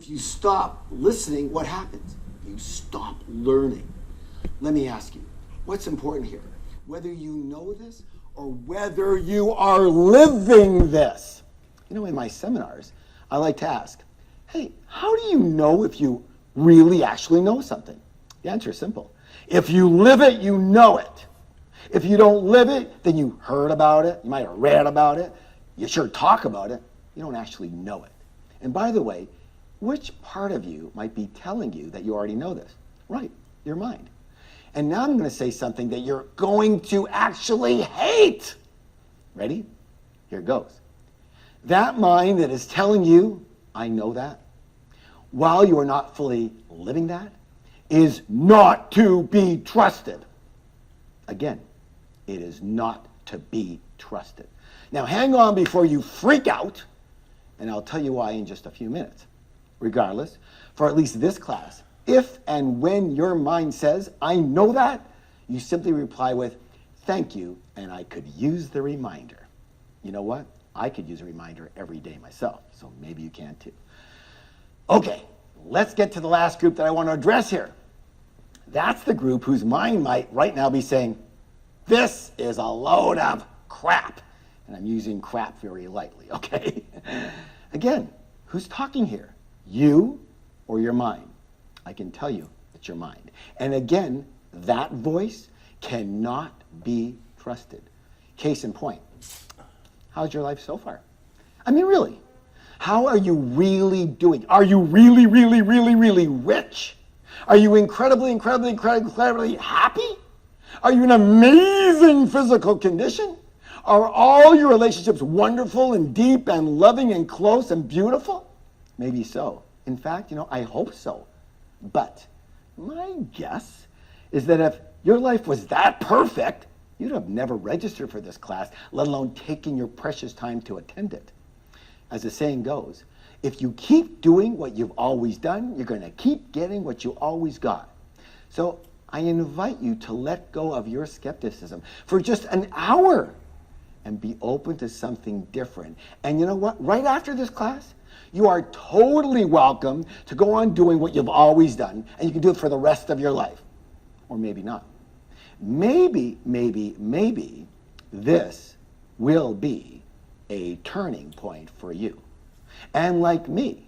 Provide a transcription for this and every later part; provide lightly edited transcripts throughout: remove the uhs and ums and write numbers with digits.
if you stop listening, what happens? You stop learning. Let me ask you, what's important here? Whether you know this or whether you are living this. You know, in my seminars, I like to ask, hey, how do you know if you really actually know something? The answer is simple. If you live it, you know it. If you don't live it, then you heard about it, you might have read about it, you sure talk about it, you don't actually know it. And by the way, which part of you might be telling you that you already know this? Right, your mind. And now I'm going to say something that you're going to actually hate. Ready? Here it goes. That mind that is telling you, I know that, while you are not fully living that, is not to be trusted. Again, it is not to be trusted. Now hang on before you freak out, and I'll tell you why in just a few minutes. Regardless, for at least this class, if and when your mind says, I know that, you simply reply with, thank you, and I could use the reminder. You know what? I could use a reminder every day myself, so maybe you can too. Okay, let's get to the last group that I want to address here. That's the group whose mind might right now be saying, this is a load of crap. And I'm using crap very lightly, okay? Again, who's talking here? You or your mind? I can tell you it's your mind. And again, that voice cannot be trusted. Case in point, how's your life so far? I mean, really, how are you really doing? Are you really, really, really, really rich? Are you incredibly happy? Are you in amazing physical condition? Are all your relationships wonderful and deep and loving and close and beautiful? Maybe so. In fact, I hope so. But my guess is that if your life was that perfect, you'd have never registered for this class, let alone taken your precious time to attend it. As the saying goes, if you keep doing what you've always done, you're going to keep getting what you always got. So I invite you to let go of your skepticism for just an hour and be open to something different. And you know what? Right after this class, you are totally welcome to go on doing what you've always done, and you can do it for the rest of your life. Or maybe not. Maybe this will be a turning point for you. And like me,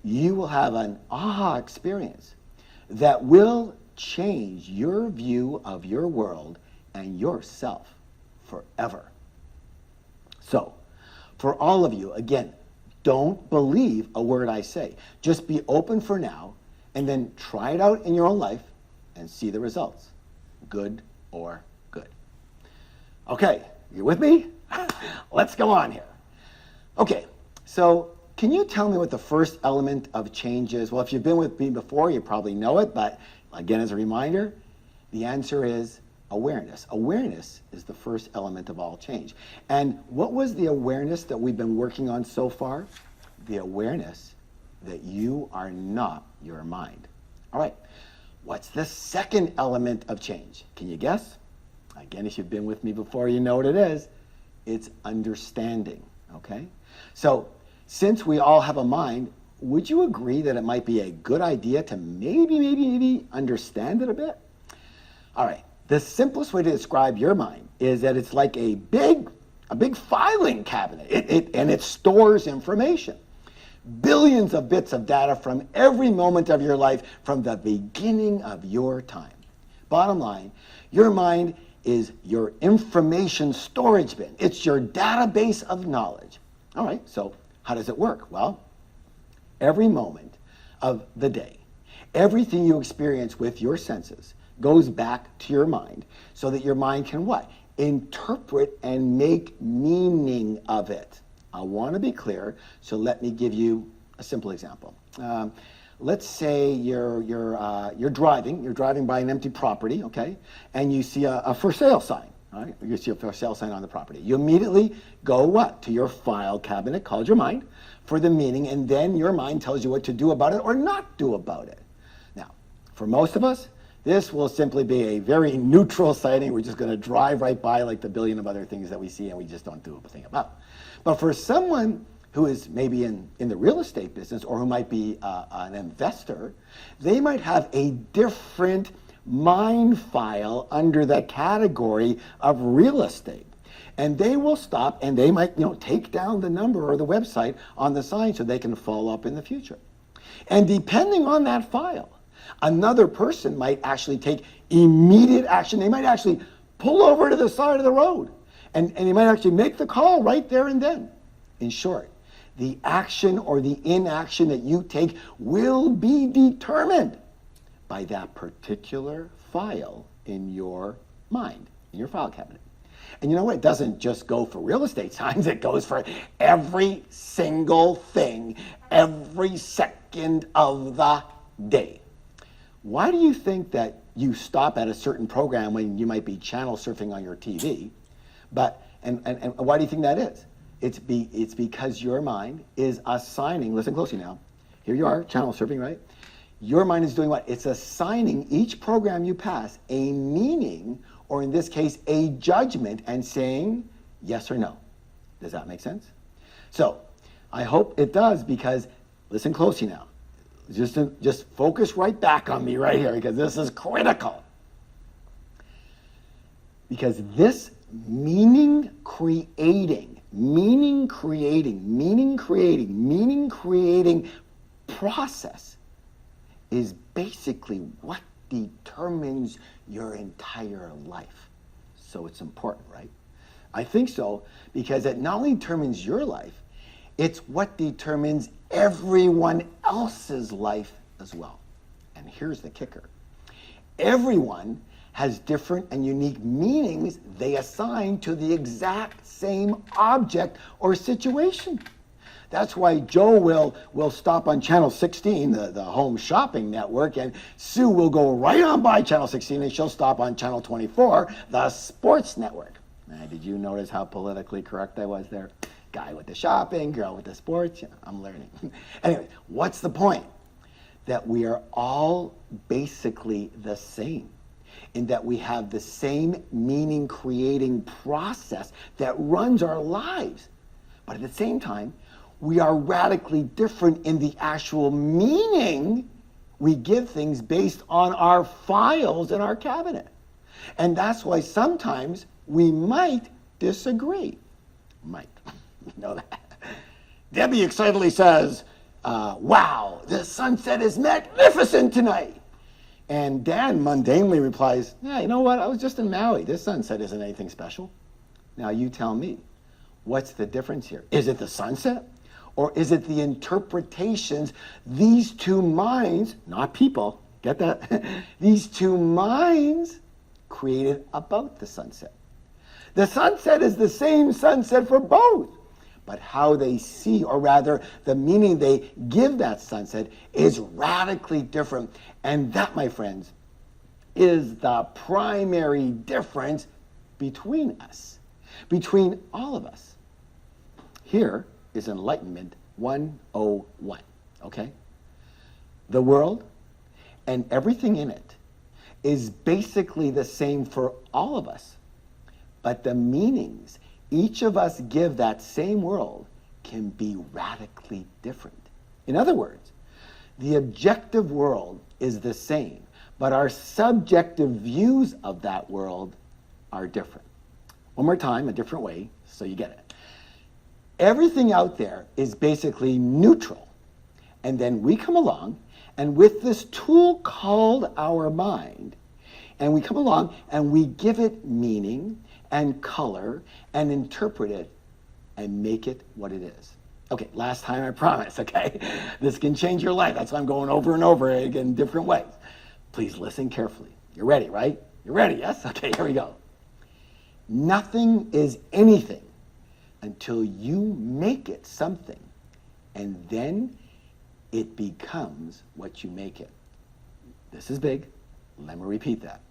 you will have an aha experience that will change your view of your world and yourself forever. So, for all of you, again, don't believe a word I say. Just be open for now, and then try it out in your own life and see the results, good or good. Okay, you with me? Let's go on here. Okay, so can you tell me what the first element of change is? Well, if you've been with me before, you probably know it, but again, as a reminder, the answer is awareness. Awareness is the first element of all change. And what was the awareness that we've been working on so far? The awareness that you are not your mind. All right, what's the second element of change? Can you guess? Again, if you've been with me before, you know what it is. It's understanding, okay? So, since we all have a mind, would you agree that it might be a good idea to maybe understand it a bit? All right. The simplest way to describe your mind is that it's like a big filing cabinet. It stores information. Billions of bits of data from every moment of your life from the beginning of your time. Bottom line, your mind is your information storage bin. It's your database of knowledge. All right, so how does it work? Well, every moment of the day, everything you experience with your senses goes back to your mind so that your mind can what? Interpret and make meaning of it. I want to be clear, so let me give you a simple example. Let's say you're driving by an empty property, okay, and you see a for sale sign. All right, you see a for sale sign on the property. You immediately go what? To your file cabinet called your mind for the meaning, and then your mind tells you what to do about it or not do about it. Now, for most of us, this will simply be a very neutral sighting. We're just going to drive right by like the billion of other things that we see and we just don't do a thing about. But for someone who is maybe in the real estate business or who might be an investor, they might have a different mind file under the category of real estate. And they will stop and they might, take down the number or the website on the sign so they can follow up in the future. And depending on that file, another person might actually take immediate action. They might actually pull over to the side of the road and they might actually make the call right there and then. In short, the action or the inaction that you take will be determined by that particular file in your mind, in your file cabinet. And you know what? It doesn't just go for real estate signs. It goes for every single thing, every second of the day. Why do you think that you stop at a certain program when you might be channel surfing on your TV? And why do you think that is? It's because your mind is assigning, listen closely now, here you are, channel surfing, right? Your mind is doing what? It's assigning each program you pass a meaning, or in this case, a judgment, and saying yes or no. Does that make sense? So, I hope it does, because listen closely now. Just focus right back on me right here, because this is critical. Because this meaning creating process is basically what determines your entire life. So it's important, right? I think so, because it not only determines your life, it's what determines everyone else's life as well. And here's the kicker. Everyone has different and unique meanings they assign to the exact same object or situation. That's why Joe will stop on channel 16, the home shopping network, and Sue will go right on by channel 16 and she'll stop on channel 24, the sports network. Now, did you notice how politically correct I was there? Guy with the shopping, girl with the sports, I'm learning. Anyway, what's the point? That we are all basically the same, in that we have the same meaning creating process that runs our lives. But at the same time, we are radically different in the actual meaning we give things based on our files in our cabinet. And that's why sometimes we might disagree. Might. You know that? Debbie excitedly says, wow, the sunset is magnificent tonight. And Dan mundanely replies, yeah, you know what? I was just in Maui. This sunset isn't anything special. Now you tell me, what's the difference here? Is it the sunset? Or is it the interpretations these two minds, not people, get that? These two minds created about the sunset. The sunset is the same sunset for both, but how they see, or rather the meaning they give that sunset, is radically different. And that, my friends, is the primary difference between us, between all of us. Here is Enlightenment 101, okay? The world and everything in it is basically the same for all of us, but the meanings each of us give that same world can be radically different. In other words, the objective world is the same, but our subjective views of that world are different. One more time, a different way, so you get it. Everything out there is basically neutral. And then we come along, and with this tool called our mind, and we come along and we give it meaning and color and interpret it and make it what it is. Okay, last time I promise, okay? This can change your life. That's why I'm going over and over again in different ways. Please listen carefully. You're ready, right? You're ready, yes? Okay, here we go. Nothing is anything until you make it something, and then it becomes what you make it. This is big. Let me repeat that.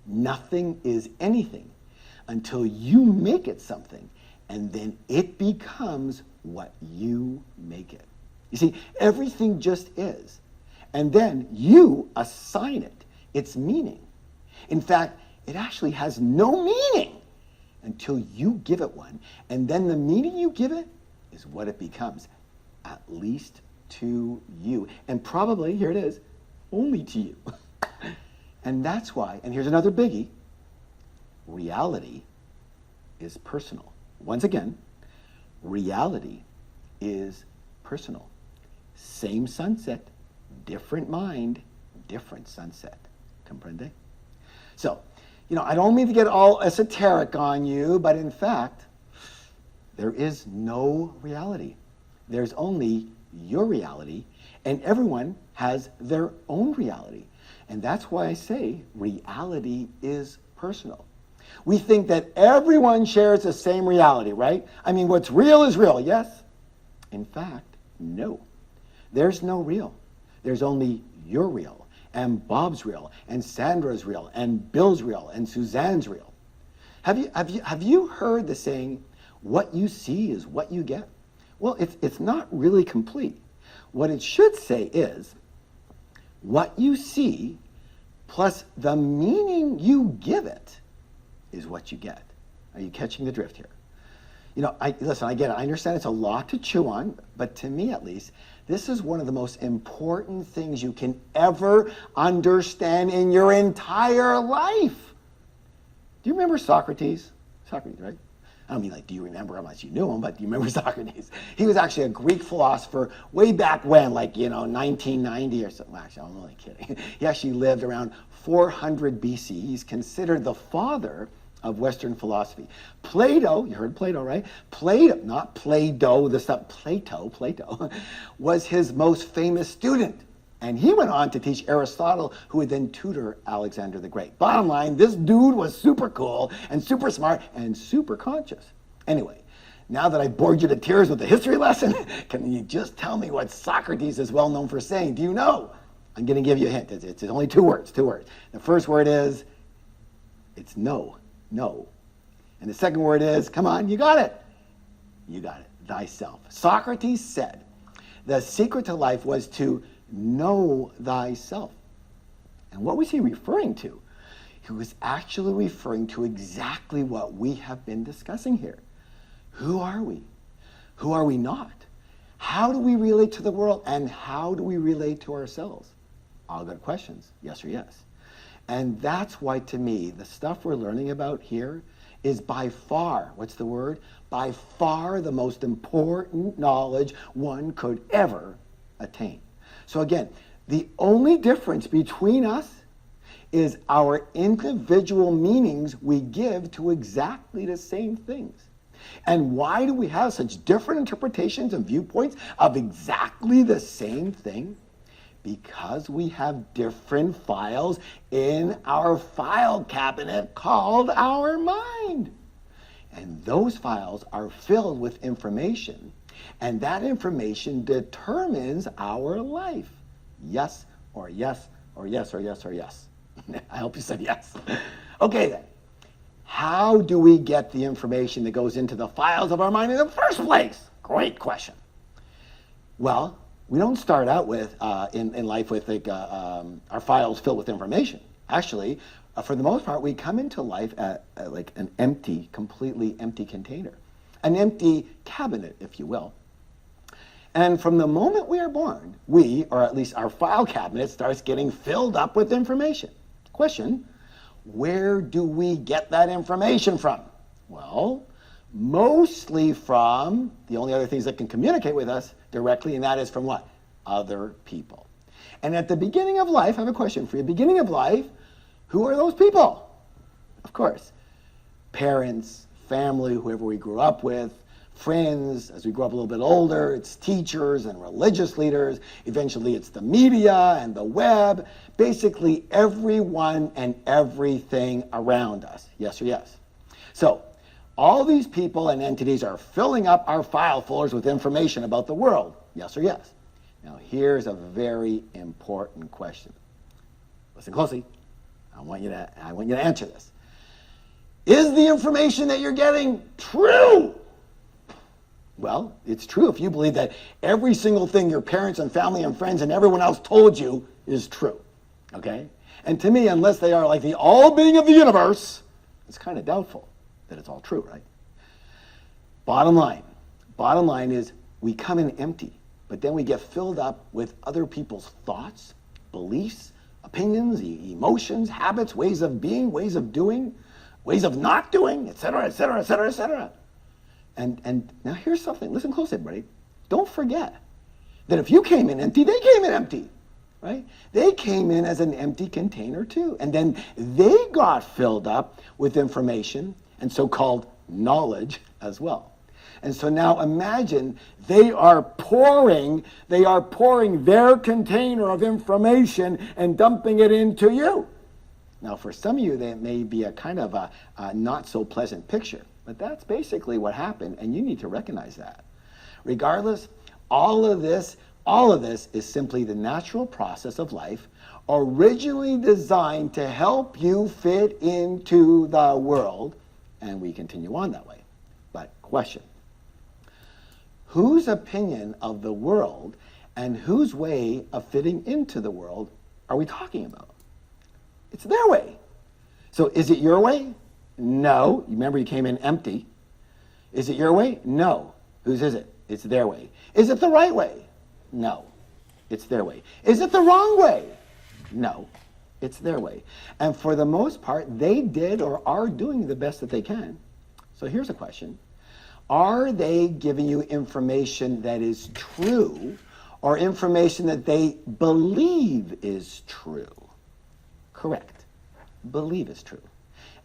Nothing is anything until you make it something, and then it becomes what you make it. You see, everything just is, and then you assign it its meaning. In fact, it actually has no meaning until you give it one, and then the meaning you give it is what it becomes, at least to you. And probably, here it is, only to you. And that's why, and here's another biggie, reality is personal. Once again, reality is personal. Same sunset, different mind, different sunset. Comprende? So, I don't mean to get all esoteric on you, but in fact, there is no reality. There's only your reality, and everyone has their own reality. And that's why I say reality is personal. We think that everyone shares the same reality, right? I mean, what's real is real, yes? In fact, no. There's no real. There's only your real, and Bob's real, and Sandra's real, and Bill's real, and Suzanne's real. Have you heard the saying, what you see is what you get? Well, it's not really complete. What it should say is, what you see plus the meaning you give it is what you get. Are you catching the drift here? Listen, I get it. I understand it's a lot to chew on, but to me at least, this is one of the most important things you can ever understand in your entire life. Do you remember Socrates? Socrates, right? I don't mean do you remember how much you knew him, but do you remember Socrates? He was actually a Greek philosopher way back when, 1990 or something. Actually, I'm only kidding. He actually lived around 400 BC. He's considered the father of Western philosophy. Plato, you heard Plato, right? Plato, not Play-Doh, Plato was his most famous student. And he went on to teach Aristotle, who would then tutor Alexander the Great. Bottom line, this dude was super cool and super smart and super conscious. Anyway, now that I bored you to tears with the history lesson, can you just tell me what Socrates is well known for saying? Do you know? I'm going to give you a hint. It's only two words. The first word is, it's no. And the second word is, come on, you got it. You got it, thyself. Socrates said the secret to life was to know thyself. And what was he referring to? He was actually referring to exactly what we have been discussing here. Who are we? Who are we not? How do we relate to the world? And how do we relate to ourselves? All good questions, yes or yes. And that's why, to me, the stuff we're learning about here is by far, what's the word? By far the most important knowledge one could ever attain. So again, the only difference between us is our individual meanings we give to exactly the same things. And why do we have such different interpretations and viewpoints of exactly the same thing? Because we have different files in our file cabinet called our mind. And those files are filled with information, and that information determines our life. Yes, or yes, or yes, or yes, or yes. I hope you said yes. Okay then. How do we get the information that goes into the files of our mind in the first place? Great question. Well, we don't start out with in life with our files filled with information. Actually, for the most part, we come into life at an empty, completely empty container, an empty cabinet, if you will. And from the moment we are born, we, or at least our file cabinet, starts getting filled up with information. Question, where do we get that information from? Well, mostly from the only other things that can communicate with us directly, and that is from what? Other people. And at the beginning of life, I have a question for you. Beginning of life, who are those people? Of course, parents, family, whoever we grew up with, friends. As we grow up a little bit older, it's teachers and religious leaders. Eventually, it's the media and the web. Basically, everyone and everything around us. Yes or yes? So, all these people and entities are filling up our file folders with information about the world. Yes or yes? Now, here's a very important question. Listen closely. I want you to answer this. Is the information that you're getting true? Well, it's true if you believe that every single thing your parents and family and friends and everyone else told you is true. Okay? And to me, unless they are like the all-being of the universe, it's kind of doubtful that it's all true, right? Bottom Bottom line is we come in empty, but then we get filled up with other people's thoughts, beliefs, opinions, emotions, habits, ways of being, ways of doing, ways of not doing, etc., etc., etc., etc. And now here's something. Listen close, everybody. Don't forget that if you came in empty, they came in empty, right? They came in as an empty container too. And then they got filled up with information and so-called knowledge as well. And so now imagine they are pouring their container of information and dumping it into you. Now, for some of you, that may be a kind of a not so pleasant picture, but that's basically what happened, and you need to recognize that. Regardless, all of this is simply the natural process of life, originally designed to help you fit into the world, and we continue on that way. But question, whose opinion of the world and whose way of fitting into the world are we talking about? It's their way. So is it your way? No. You remember you came in empty. Is it your way? No. Whose is it? It's their way. Is it the right way? No. It's their way. Is it the wrong way? No. It's their way. And for the most part, they did or are doing the best that they can. So here's a question. Are they giving you information that is true or information that they believe is true? Correct. Believe is true.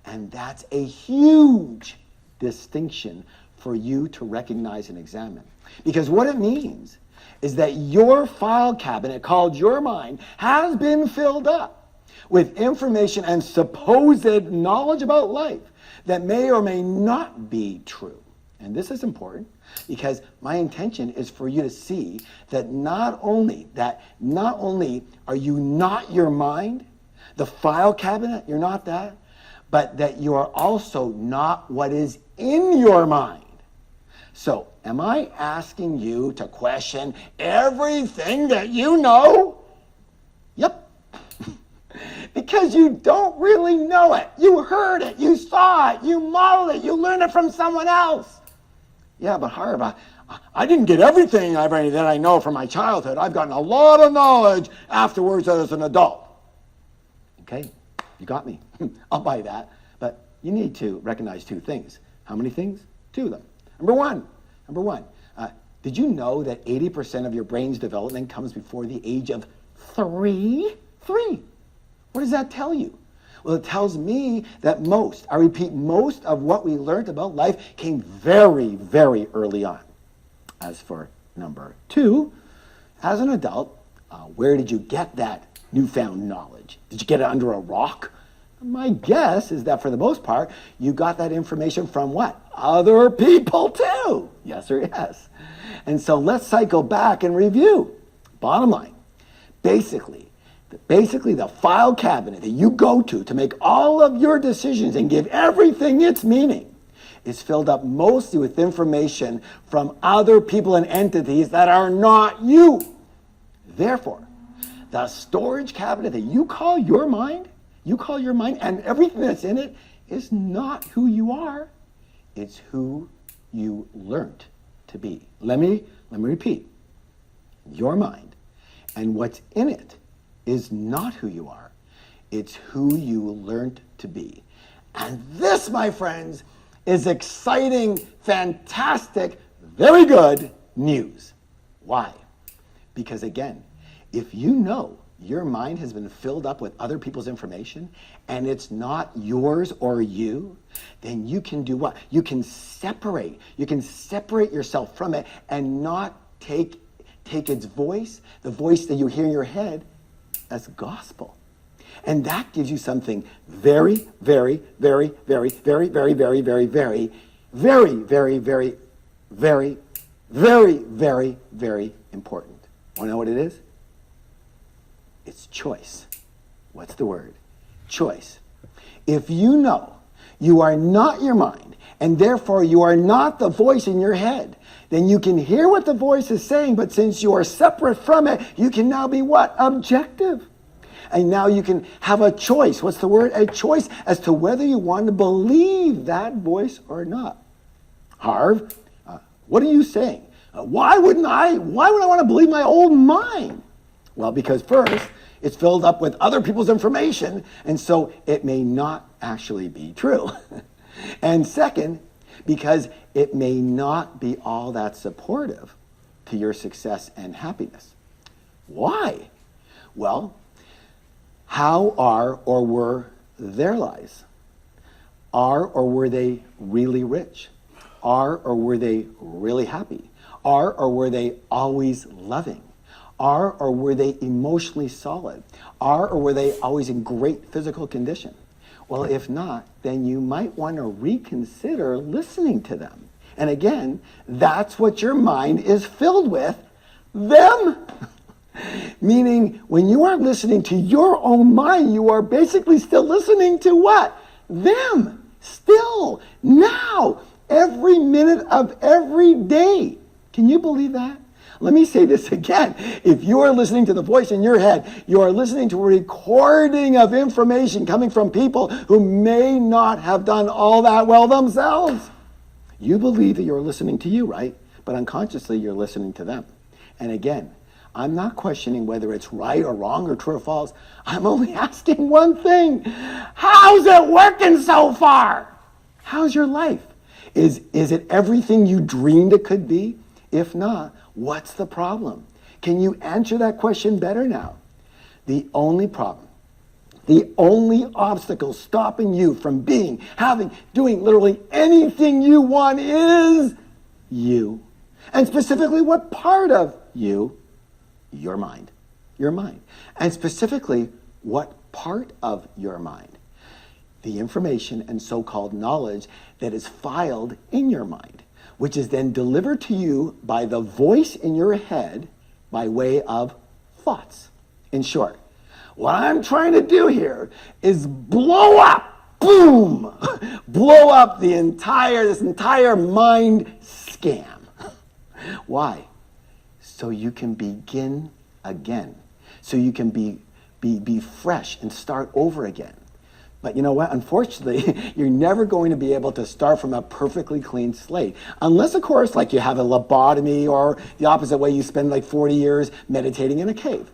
And that's a huge distinction for you to recognize and examine. Because what it means is that your file cabinet, called your mind, has been filled up with information and supposed knowledge about life that may or may not be true. And this is important because my intention is for you to see that not only are you not your mind, the file cabinet, you're not that, but that you are also not what is in your mind. So, am I asking you to question everything that you know? Yep. Because you don't really know it. You heard it, you saw it, you modeled it, you learned it from someone else. Yeah, but Harv, I didn't get everything that I know from my childhood. I've gotten a lot of knowledge afterwards as an adult. Okay, you got me. I'll buy that. But you need to recognize two things. How many things? Two of them. Number one, did you know that 80% of your brain's development comes before the age of 3? 3. What does that tell you? Well, it tells me that most of what we learned about life came very, very early on. As for number 2, as an adult, where did you get that newfound knowledge? Did you get it under a rock? My guess is that for the most part, you got that information from what? Other people too. Yes or yes. And so let's cycle back and review. Bottom line, basically the file cabinet that you go to make all of your decisions and give everything its meaning is filled up mostly with information from other people and entities that are not you. Therefore, the storage cabinet that you call your mind and everything that's in it is not who you are. It's who you learned to be. Let me repeat. Your mind and what's in it is not who you are. It's who you learned to be. And this, my friends, is exciting, fantastic, very good news. Why? Because again, if you know your mind has been filled up with other people's information and it's not yours or you, then you can do what? You can separate yourself from it and not take its voice, the voice that you hear in your head, as gospel. And that gives you something very, very, very, very, very, very, very, very, very, very, very, very, very, very, very, very important. Want to know what it is? It's choice. What's the word? Choice. If you know you are not your mind, and therefore you are not the voice in your head, then you can hear what the voice is saying, but since you are separate from it, you can now be what? Objective. And now you can have a choice. What's the word? A choice as to whether you want to believe that voice or not. Harv, What are you saying? Why would I want to believe my own mind? Well, because first, it's filled up with other people's information, and so it may not actually be true. And second, because it may not be all that supportive to your success and happiness. Why? Well, how are or were their lives? Are or were they really rich? Are or were they really happy? Are or were they always loving? Are or were they emotionally solid? Are or were they always in great physical condition? Well, if not, then you might want to reconsider listening to them. And again, that's what your mind is filled with, them. Meaning, when you are listening to your own mind, you are basically still listening to what? Them. Still. Now. Every minute of every day. Can you believe that? Let me say this again. If you are listening to the voice in your head, you are listening to a recording of information coming from people who may not have done all that well themselves. You believe that you're listening to you, right? But unconsciously, you're listening to them. And again, I'm not questioning whether it's right or wrong or true or false. I'm only asking one thing. How's it working so far? How's your life? Is it everything you dreamed it could be? If not, what's the problem? Can you answer that question better now? The only problem, the only obstacle stopping you from being, having, doing literally anything you want is you. And specifically, what part of you? Your mind. Your mind. And specifically, what part of your mind? The information and so-called knowledge that is filed in your mind, which is then delivered to you by the voice in your head by way of thoughts. In short, what I'm trying to do here is blow up, boom, blow up this entire mind scam. Why? So you can begin again. So you can be fresh and start over again. But you know what? Unfortunately, you're never going to be able to start from a perfectly clean slate. Unless, of course, like you have a lobotomy or the opposite way, you spend like 40 years meditating in a cave.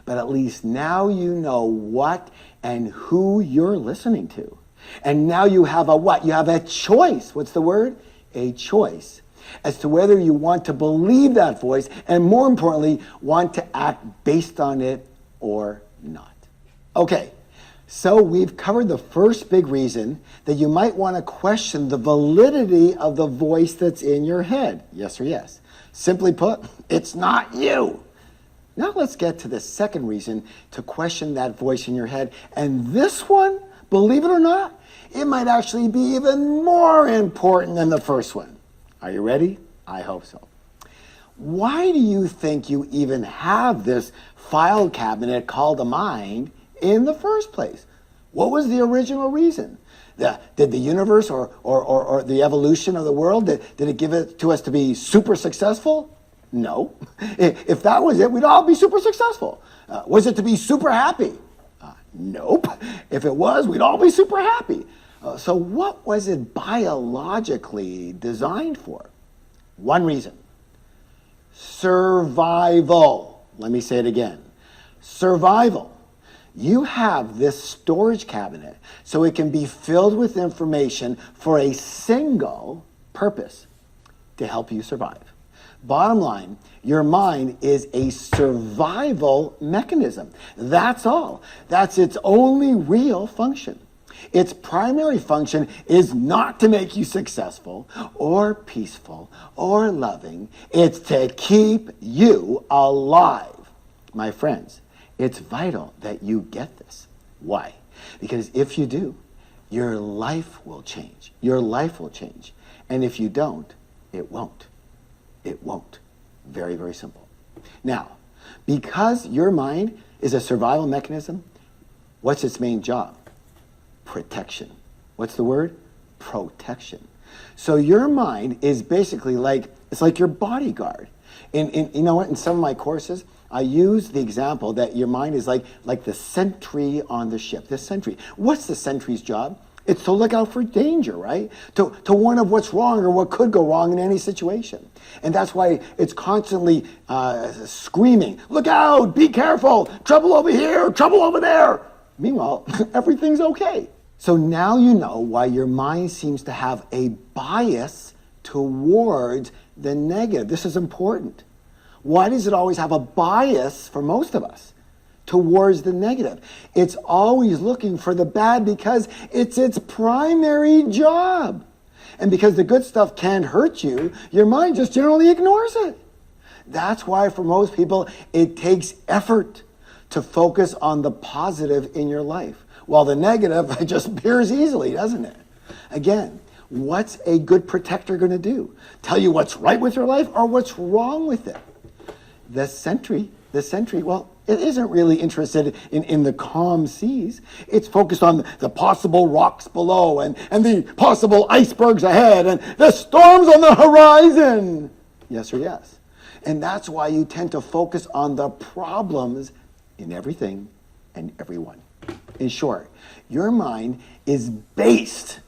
But at least now you know what and who you're listening to. And now you have a what? You have a choice. What's the word? A choice. As to whether you want to believe that voice and, more importantly, want to act based on it or not. Okay. So we've covered the first big reason that you might want to question the validity of the voice that's in your head. Yes or yes? Simply put, it's not you. Now let's get to the second reason to question that voice in your head. And this one, believe it or not, it might actually be even more important than the first one. Are you ready? I hope so. Why do you think you even have this file cabinet called the mind in the first place? What was the original reason? Did the universe or the evolution of the world, did it give it to us to be super successful? No. If that was it, we'd all be super successful. Was it to be super happy? Nope. If it was, we'd all be super happy. So what was it biologically designed for? One reason. Survival. Let me say it again. Survival. You have this storage cabinet so it can be filled with information for a single purpose, to help you survive. Bottom line, your mind is a survival mechanism. That's all. That's its only real function. Its primary function is not to make you successful or peaceful or loving. It's to keep you alive. My friends, it's vital that you get this. Why? Because if you do, your life will change. Your life will change. And if you don't, it won't. It won't. Very, very simple. Now, because your mind is a survival mechanism, what's its main job? Protection. What's the word? Protection. So your mind is basically it's like your bodyguard. You know what? In some of my courses, I use the example that your mind is like the sentry on the ship. The sentry. What's the sentry's job? It's to look out for danger, right? To warn of what's wrong or what could go wrong in any situation. And that's why it's constantly screaming, look out, be careful, trouble over here, trouble over there. Meanwhile, everything's okay. So now you know why your mind seems to have a bias towards the negative. This is important. Why does it always have a bias for most of us towards the negative? It's always looking for the bad because it's its primary job. And because the good stuff can't hurt you, your mind just generally ignores it. That's why for most people, it takes effort to focus on the positive in your life, while the negative just appears easily, doesn't it? Again, what's a good protector going to do? Tell you what's right with your life or what's wrong with it? The sentry, well, it isn't really interested in the calm seas. It's focused on the possible rocks below and the possible icebergs ahead and the storms on the horizon. Yes or yes? And that's why you tend to focus on the problems in everything and everyone. In short, your mind is based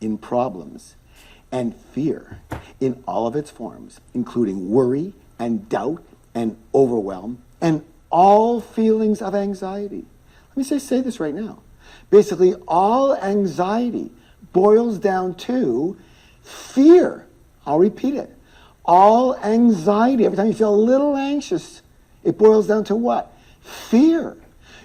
in problems and fear in all of its forms, including worry and doubt and overwhelm and all feelings of anxiety. Let me say this right now. Basically, all anxiety boils down to fear. I'll repeat it. All anxiety, every time you feel a little anxious, it boils down to what? Fear.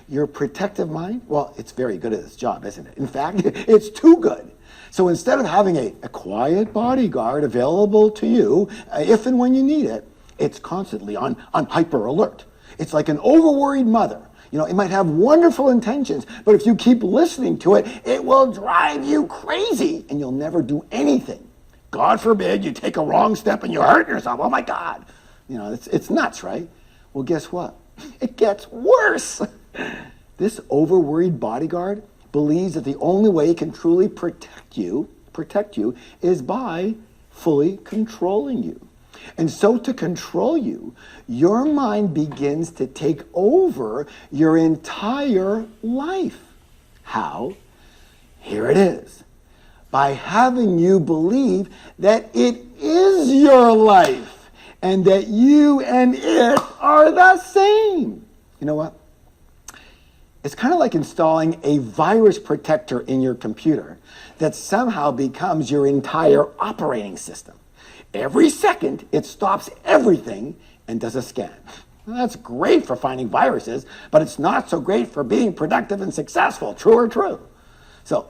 Your protective mind, well, it's very good at its job, isn't it? In fact, it's too good. So instead of having a quiet bodyguard available to you if and when you need it, it's constantly on hyper alert. It's like an overworried mother. You know, it might have wonderful intentions, but if you keep listening to it, it will drive you crazy and you'll never do anything. God forbid you take a wrong step and you hurt yourself. Oh my God. You know, it's nuts, right? Well, guess what? It gets worse. This overworried bodyguard believes that the only way it can truly protect you is by fully controlling you. And so to control you, your mind begins to take over your entire life. How? Here it is. By having you believe that it is your life and that you and it are the same. You know what? It's kind of like installing a virus protector in your computer that somehow becomes your entire operating system. Every second, it stops everything and does a scan. Well, that's great for finding viruses, but it's not so great for being productive and successful. True or true? So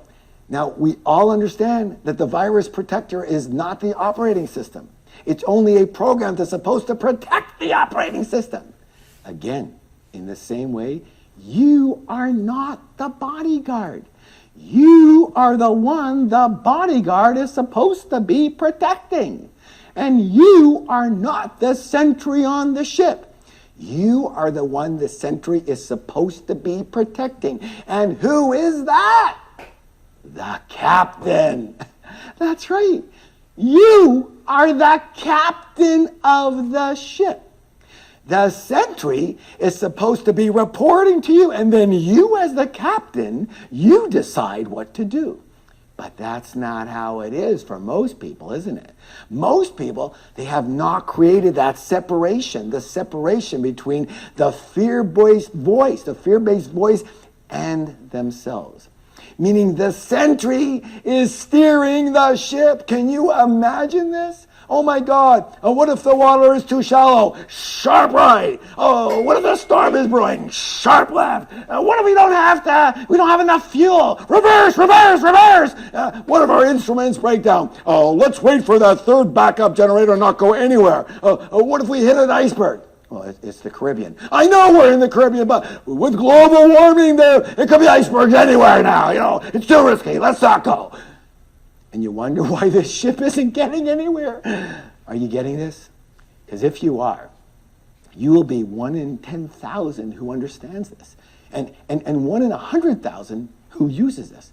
now we all understand that the virus protector is not the operating system. It's only a program that's supposed to protect the operating system. Again, in the same way, you are not the bodyguard. You are the one the bodyguard is supposed to be protecting. And you are not the sentry on the ship. You are the one the sentry is supposed to be protecting. And who is that? The captain. That's right. You are the captain of the ship. The sentry is supposed to be reporting to you, and then you as the captain, you decide what to do. But that's not how it is for most people, isn't it? Most people, they have not created that separation, the separation between the fear-based voice and themselves. Meaning the sentry is steering the ship. Can you imagine this? Oh my God, what if the water is too shallow? Sharp right. Oh, what if the storm is brewing? Sharp left. What if we don't have enough fuel? Reverse. What if our instruments break down? Oh, let's wait for that third backup generator and not go anywhere. What if we hit an iceberg? Well, it's the Caribbean. I know we're in the Caribbean, but with global warming there, it could be icebergs anywhere now. You know, it's too risky. Let's not go. And you wonder why this ship isn't getting anywhere. Are you getting this? Because if you are, you will be 1 in 10,000 who understands this. And 1 in 100,000 who uses this.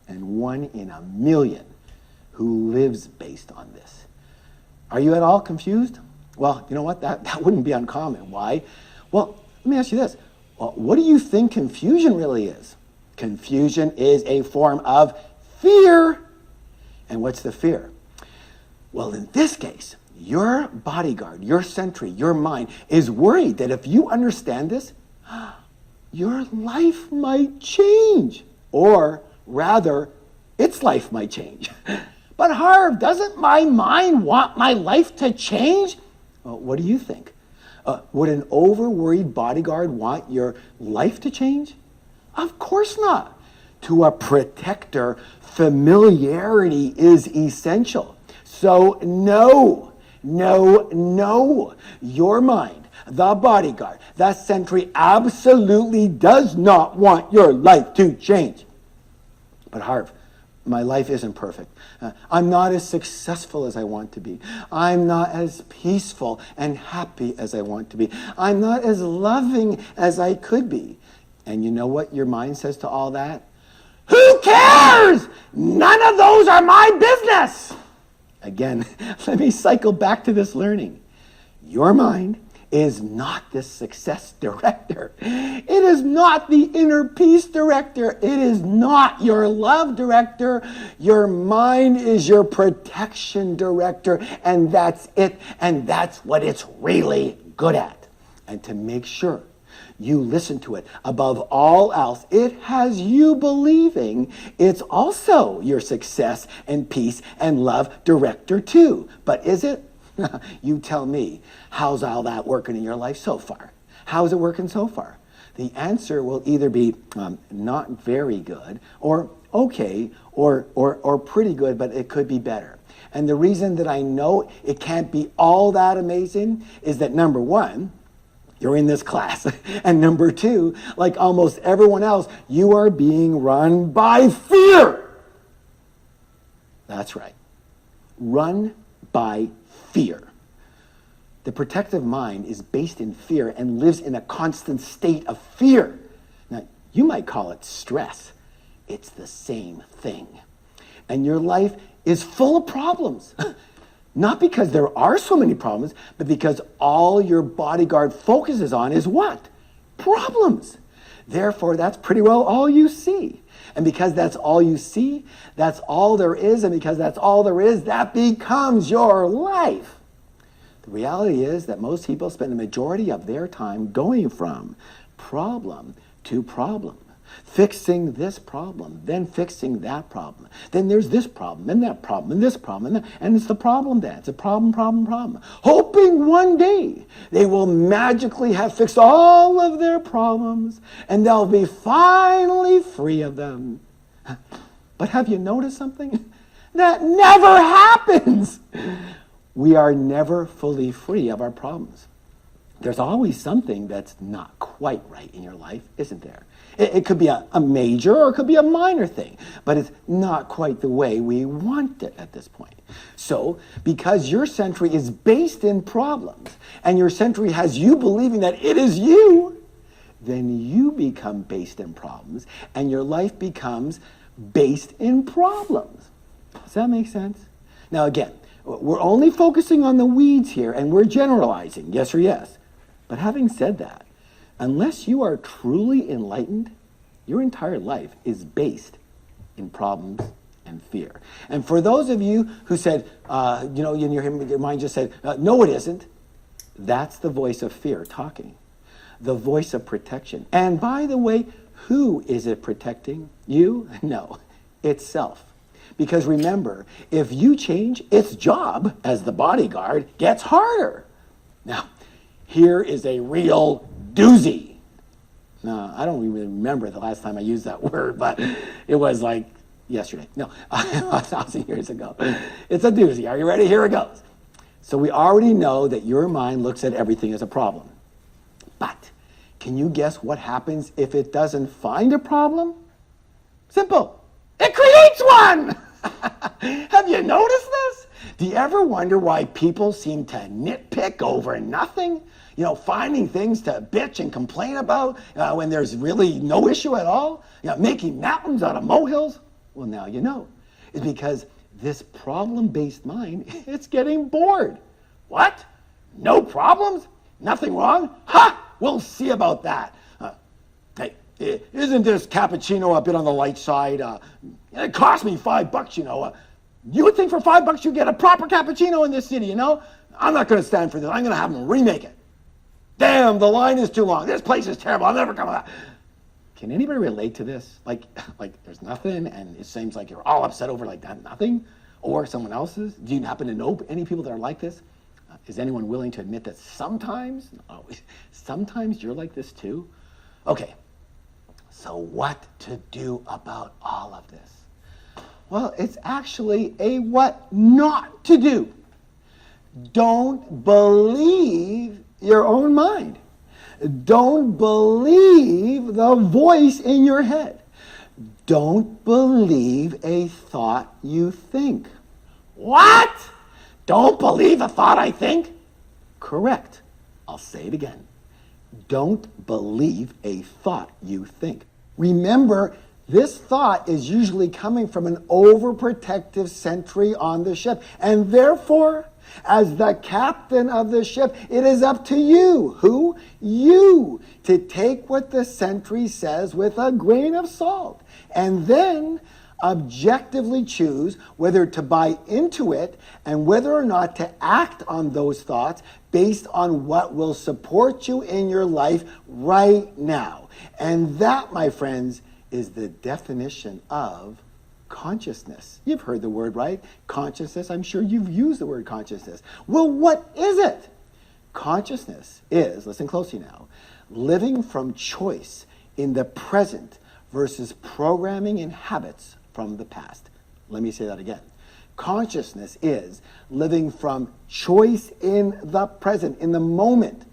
And 1 in 1,000,000 who lives based on this. Are you at all confused? Well, you know what? That wouldn't be uncommon. Why? Well, let me ask you this. Well, what do you think confusion really is? Confusion is a form of fear. And what's the fear? Well, in this case, your bodyguard, your sentry, your mind is worried that if you understand this, your life might change. Or rather, its life might change. But Harv, doesn't my mind want my life to change? Well, what do you think? Would an over-worried bodyguard want your life to change? Of course not. To a protector, familiarity is essential. So no. Your mind, the bodyguard, the sentry absolutely does not want your life to change. But Harv, my life isn't perfect. I'm not as successful as I want to be. I'm not as peaceful and happy as I want to be. I'm not as loving as I could be. And you know what your mind says to all that? Who cares? None of those are my business. Again, let me cycle back to this learning. Your mind is not the success director. It is not the inner peace director. It is not your love director. Your mind is your protection director, and that's it, and that's what it's really good at. And to make sure you listen to it above all else, it has you believing it's also your success and peace and love director too. But is it? You tell me, how's all that working in your life so far? How's it working so far? The answer will either be not very good, or okay, or pretty good, but it could be better. And the reason that I know it can't be all that amazing is that, number one, you're in this class. And number two, like almost everyone else, you are being run by fear. That's right. Run by fear. The protective mind is based in fear and lives in a constant state of fear. Now, you might call it stress. It's the same thing. And your life is full of problems. Not because there are so many problems, but because all your bodyguard focuses on is what? Problems. Therefore, that's pretty well all you see. And because that's all you see, that's all there is, and because that's all there is, that becomes your life. The reality is that most people spend the majority of their time going from problem to problem. Fixing this problem, then fixing that problem. Then there's this problem, and that problem, and this problem, and it's the problem then. It's a problem. Hoping one day they will magically have fixed all of their problems, and they'll be finally free of them. But have you noticed something? That never happens. We are never fully free of our problems. There's always something that's not quite right in your life, isn't there? It could be a major or it could be a minor thing, but it's not quite the way we want it at this point. So, because your sentry is based in problems, and your sentry has you believing that it is you, then you become based in problems, and your life becomes based in problems. Does that make sense? Now again, we're only focusing on the weeds here, and we're generalizing, yes or yes. But having said that, unless you are truly enlightened, your entire life is based in problems and fear. And for those of you who said, in your mind just said, no, it isn't, that's the voice of fear talking, the voice of protection. And by the way, who is it protecting? You? No, itself. Because remember, if you change, its job as the bodyguard gets harder. Now, here is a real doozy. Now, I don't even remember the last time I used that word, but it was like yesterday. No, 1,000 years ago. It's a doozy. Are you ready? Here it goes. So we already know that your mind looks at everything as a problem. But can you guess what happens if it doesn't find a problem? Simple. It creates one! Have you noticed this? Do you ever wonder why people seem to nitpick over nothing? You know, finding things to bitch and complain about when there's really no issue at all? You know, making mountains out of molehills? Well, now you know. It's because this problem-based mind, it's getting bored. What? No problems? Nothing wrong? Ha! We'll see about that. Hey, isn't this cappuccino a bit on the light side? It cost me $5, you would think for $5 you get a proper cappuccino in this city, I'm not going to stand for this. I'm going to have them remake it. Damn, the line is too long. This place is terrible. I'll never come back. Can anybody relate to this? Like there's nothing, and it seems like you're all upset over like that nothing, or someone else's. Do you happen to know any people that are like this? Is anyone willing to admit that sometimes you're like this too? Okay, so what to do about all of this? Well, it's actually a what not to do. Don't believe your own mind. Don't believe the voice in your head. Don't believe a thought you think. What? Don't believe a thought I think? Correct. I'll say it again. Don't believe a thought you think. Remember, this thought is usually coming from an overprotective sentry on the ship, and therefore, as the captain of the ship, it is up to you, who? You, to take what the sentry says with a grain of salt, and then objectively choose whether to buy into it and whether or not to act on those thoughts based on what will support you in your life right now. And that, my friends, is the definition of consciousness. You've heard the word, right? Consciousness. I'm sure you've used the word consciousness. Well, what is it? Consciousness is, listen closely now, living from choice in the present versus programming and habits from the past. Let me say that again. Consciousness is living from choice in the present, in the moment,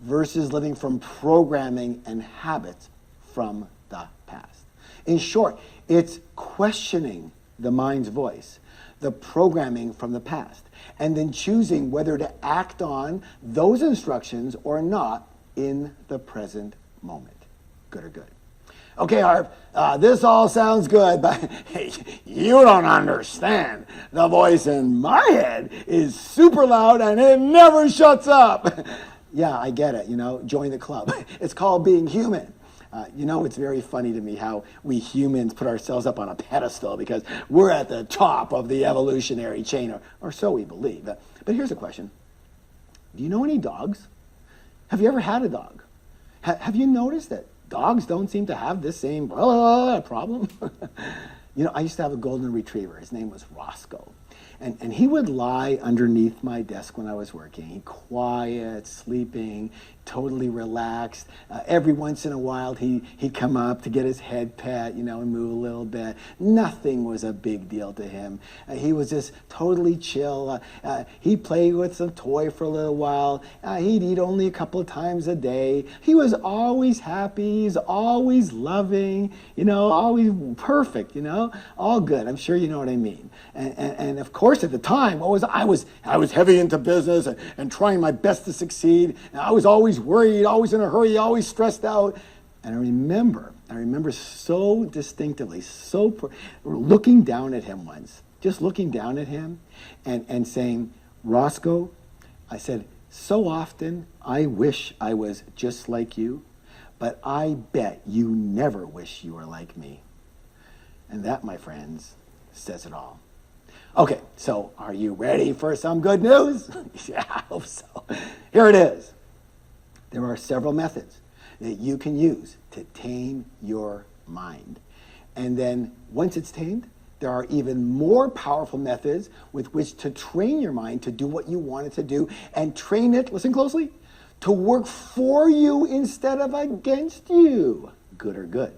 versus living from programming and habits from the past. In short, it's questioning the mind's voice, the programming from the past, and then choosing whether to act on those instructions or not in the present moment. Good or good? Okay, Harv, this all sounds good, but hey, you don't understand. The voice in my head is super loud and it never shuts up. Yeah, I get it, join the club. It's called being human. It's very funny to me how we humans put ourselves up on a pedestal because we're at the top of the evolutionary chain, or so we believe. But here's a question. Do you know any dogs? Have you ever had a dog? Have you noticed that dogs don't seem to have this same problem? I used to have a golden retriever. His name was Roscoe. And he would lie underneath my desk when I was working, quiet, sleeping, totally relaxed. Every once in a while, he'd come up to get his head pet, and move a little bit. Nothing was a big deal to him. He was just totally chill. He'd play with some toy for a little while. He'd eat only a couple of times a day. He was always happy. He's always loving, always perfect, all good. I'm sure you know what I mean. And of course, at the time, I was heavy into business and trying my best to succeed. And I was always worried, always in a hurry, always stressed out. And I remember so distinctively, looking down at him once, just looking down at him and saying, Roscoe, I said, so often I wish I was just like you, but I bet you never wish you were like me. And that, my friends, says it all. Okay, so are you ready for some good news? Yeah, I hope so. Here it is. There are several methods that you can use to tame your mind. And then once it's tamed, there are even more powerful methods with which to train your mind to do what you want it to do and train it, listen closely, to work for you instead of against you. Good or good.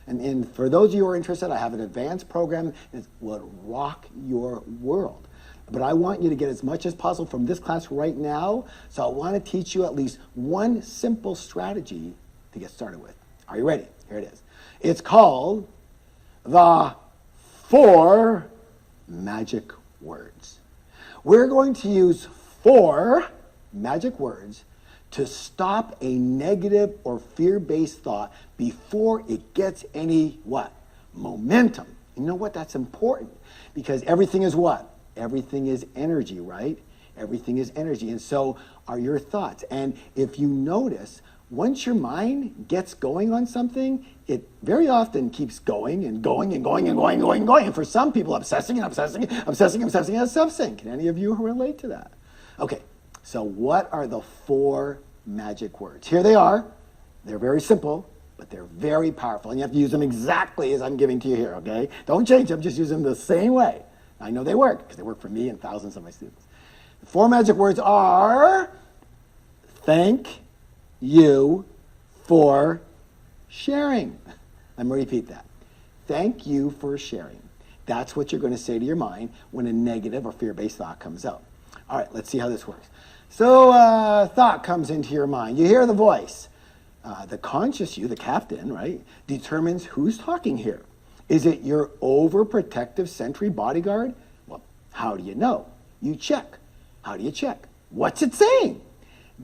And for those of you who are interested, I have an advanced program that will rock your world. But I want you to get as much as possible from this class right now. So I want to teach you at least one simple strategy to get started with. Are you ready? Here it is. It's called the 4 magic words. We're going to use 4 magic words to stop a negative or fear-based thought before it gets any, what? Momentum. You know what? That's important because everything is what? Everything is energy, right? Everything is energy. And so are your thoughts. And if you notice, once your mind gets going on something, it very often keeps going and going and going and going and going and going. And for some people, obsessing and obsessing, obsessing, obsessing, and obsessing. Can any of you relate to that? Okay, so what are the 4 magic words? Here they are. They're very simple, but they're very powerful. And you have to use them exactly as I'm giving to you here, okay? Don't change them, just use them the same way. I know they work, because they work for me and thousands of my students. The 4 magic words are thank you for sharing. I'm going to repeat that. Thank you for sharing. That's what you're going to say to your mind when a negative or fear-based thought comes out. All right, let's see how this works. So thought comes into your mind. You hear the voice. The conscious you, the captain, right, determines who's talking here. Is it your overprotective sentry bodyguard? Well, how do you know? You check. How do you check? What's it saying?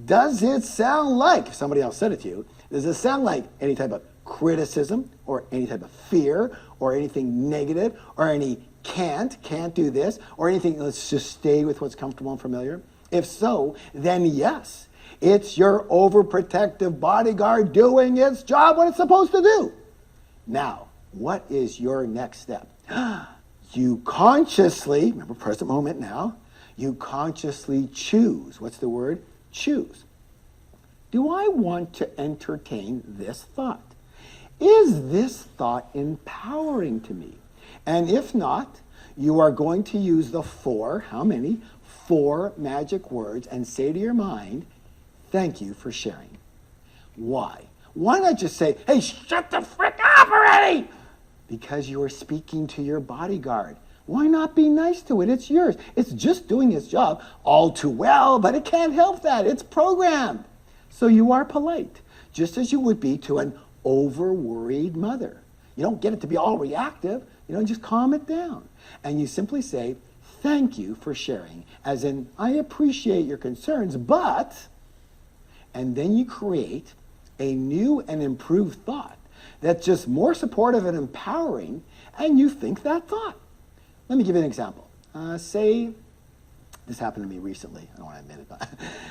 Does it sound like, if somebody else said it to you, does it sound like any type of criticism or any type of fear or anything negative or any can't do this or anything, let's just stay with what's comfortable and familiar? If so, then yes, it's your overprotective bodyguard doing its job, what it's supposed to do. Now, what is your next step? You consciously, remember present moment now, you consciously choose. What's the word? Choose. Do I want to entertain this thought? Is this thought empowering to me? And if not, you are going to use the 4, how many? 4 magic words and say to your mind, thank you for sharing. Why? Why not just say, hey, shut the frick up already? Because you are speaking to your bodyguard. Why not be nice to it? It's yours. It's just doing its job all too well, but it can't help that. It's programmed. So you are polite, just as you would be to an over-worried mother. You don't get it to be all reactive. You know, just calm it down. And you simply say, thank you for sharing, as in, I appreciate your concerns, but, and then you create a new and improved thought that's just more supportive and empowering, and you think that thought. Let me give you an example. Say, this happened to me recently, I don't want to admit it,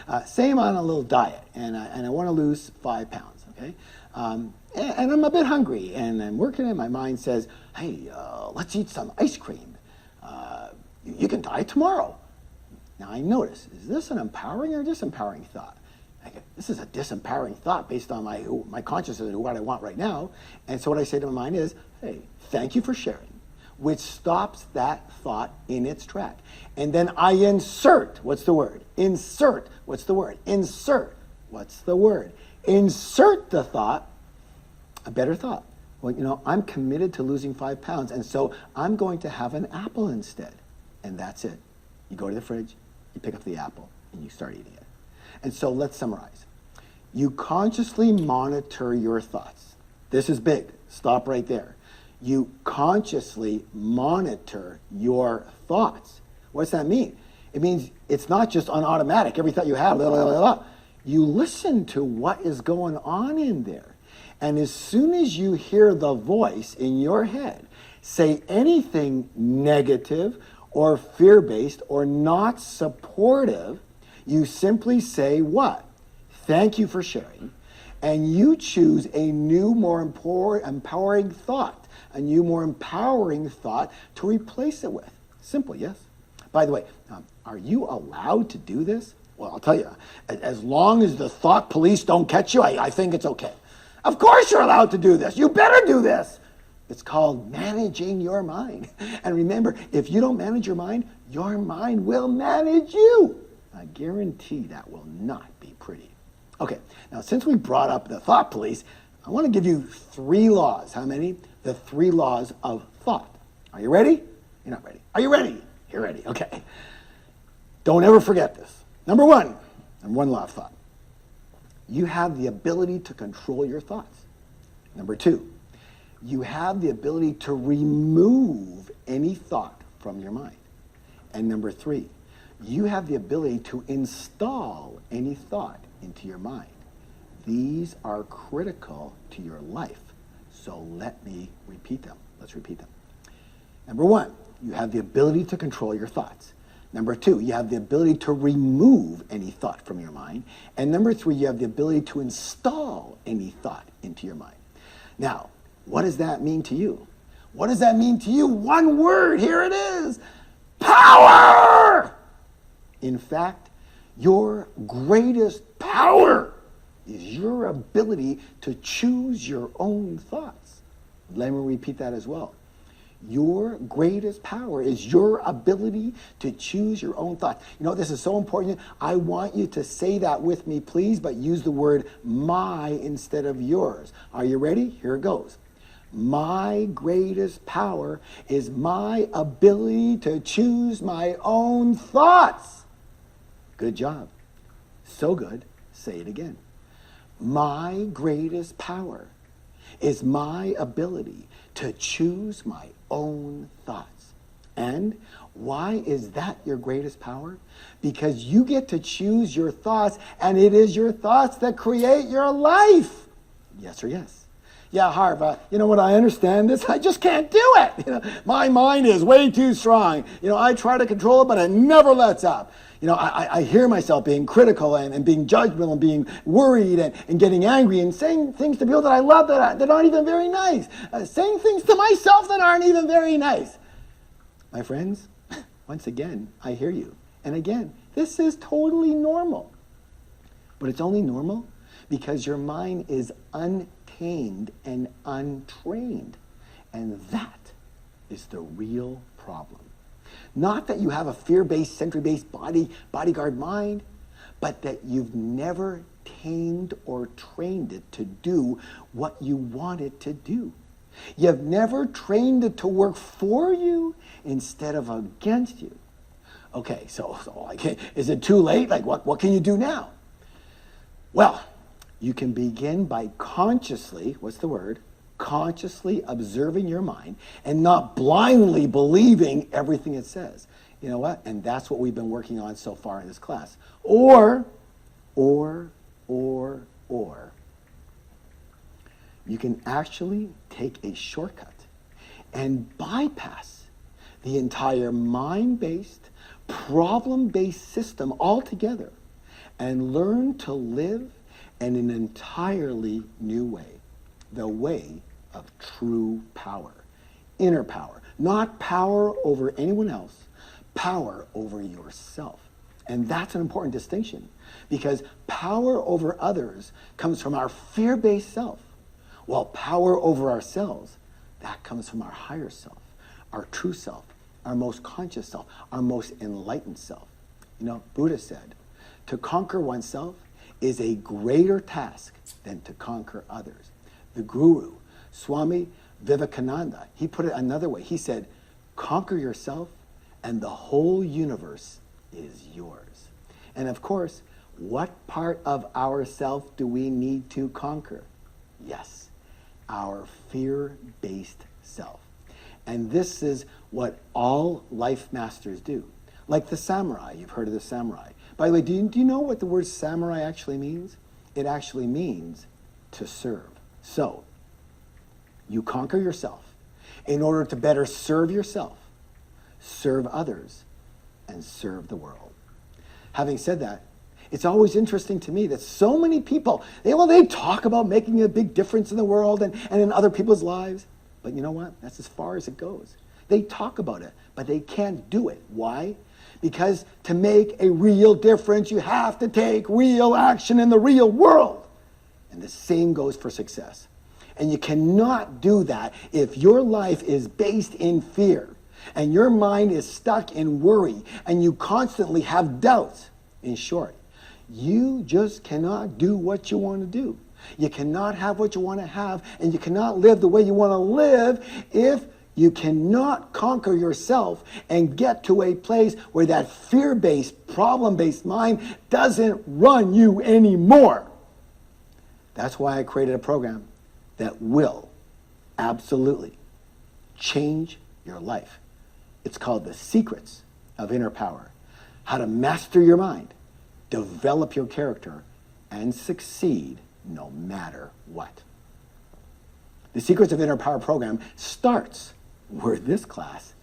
but say I'm on a little diet, and I want to lose 5 pounds, okay? And I'm a bit hungry, and I'm working, and my mind says, hey, let's eat some ice cream. You can diet tomorrow. Now I notice, is this an empowering or disempowering thought? This is a disempowering thought based on my consciousness and what I want right now. And so what I say to my mind is, hey, thank you for sharing, which stops that thought in its track. And then I insert, what's the word? Insert, what's the word? Insert, what's the word? Insert the thought, a better thought. Well, you know, I'm committed to losing 5 pounds, and so I'm going to have an apple instead. And that's it. You go to the fridge, you pick up the apple, and you start eating it. And so let's summarize. You consciously monitor your thoughts. This is big. Stop right there. You consciously monitor your thoughts. What does that mean? It means it's not just on automatic. Every thought you have, blah, blah, blah, blah. You listen to what is going on in there. And as soon as you hear the voice in your head say anything negative or fear-based or not supportive, you simply say what? Thank you for sharing. And you choose a new, more empowering thought, a new, more empowering thought to replace it with. Simple, yes? By the way, are you allowed to do this? Well, I'll tell you, as long as the thought police don't catch you, I think it's okay. Of course you're allowed to do this. You better do this. It's called managing your mind. And remember, if you don't manage your mind will manage you. I guarantee that will not be pretty. Okay, now since we brought up the thought police, I want to give you 3 laws. How many? The 3 laws of thought. Are you ready? You're not ready. Are you ready? You're ready. Okay. Don't ever forget this. Number 1, and 1 law of thought. You have the ability to control your thoughts. Number 2, you have the ability to remove any thought from your mind. And number 3, you have the ability to install any thought into your mind. These are critical to your life. So let me repeat them. Let's repeat them. Number 1, you have the ability to control your thoughts. Number 2, you have the ability to remove any thought from your mind. And number 3, you have the ability to install any thought into your mind. Now, What does that mean to you? What does that mean to you? One word, here it is. Power! In fact, your greatest power is your ability to choose your own thoughts. Let me repeat that as well. Your greatest power is your ability to choose your own thoughts. You know, this is so important. I want you to say that with me, please, but use the word my instead of yours. Are you ready? Here it goes. My greatest power is my ability to choose my own thoughts. Good job. So good. Say it again. My greatest power is my ability to choose my own thoughts. And why is that your greatest power? Because you get to choose your thoughts, and it is your thoughts that create your life. Yes or yes? Yeah, Harv, you know what, I understand this. I just can't do it. You know, my mind is way too strong. You know, I try to control it, but it never lets up. You know, I hear myself being critical and being judgmental and being worried and getting angry and saying things to people that I love that aren't even very nice. Saying things to myself that aren't even very nice. My friends, once again, I hear you. And again, this is totally normal. But it's only normal because your mind is untamed and untrained. And that is the real problem. Not that you have a fear-based, sentry-based bodyguard mind, but that you've never tamed or trained it to do what you want it to do. You've never trained it to work for you instead of against you. Okay, so is it too late? Like, what can you do now? Well, you can begin by consciously, what's the word? Consciously observing your mind and not blindly believing everything it says. You know what? And that's what we've been working on so far in this class. Or, you can actually take a shortcut and bypass the entire mind-based, problem-based system altogether and learn to live in an entirely new way. The way of true power, inner power, not power over anyone else, power over yourself. And that's an important distinction because power over others comes from our fear-based self, while power over ourselves, that comes from our higher self, our true self, our most conscious self, our most enlightened self. You know, Buddha said, to conquer oneself is a greater task than to conquer others. The Guru, Swami Vivekananda, he put it another way. He said, conquer yourself and the whole universe is yours. And of course, what part of ourself do we need to conquer? Yes, our fear-based self. And this is what all life masters do. Like the samurai, you've heard of the samurai. By the way, do you know what the word samurai actually means? It actually means to serve. So, you conquer yourself in order to better serve yourself, serve others, and serve the world. Having said that, it's always interesting to me that so many people, they talk about making a big difference in the world and in other people's lives. But you know what? That's as far as it goes. They talk about it, but they can't do it. Why? Because to make a real difference, you have to take real action in the real world. And the same goes for success. And you cannot do that if your life is based in fear and your mind is stuck in worry and you constantly have doubts. In short, you just cannot do what you want to do. You cannot have what you want to have, and you cannot live the way you want to live if you cannot conquer yourself and get to a place where that fear-based, problem-based mind doesn't run you anymore. That's why I created a program that will absolutely change your life. It's called The Secrets of Inner Power. How to master your mind, develop your character, and succeed no matter what. The Secrets of Inner Power program starts where this class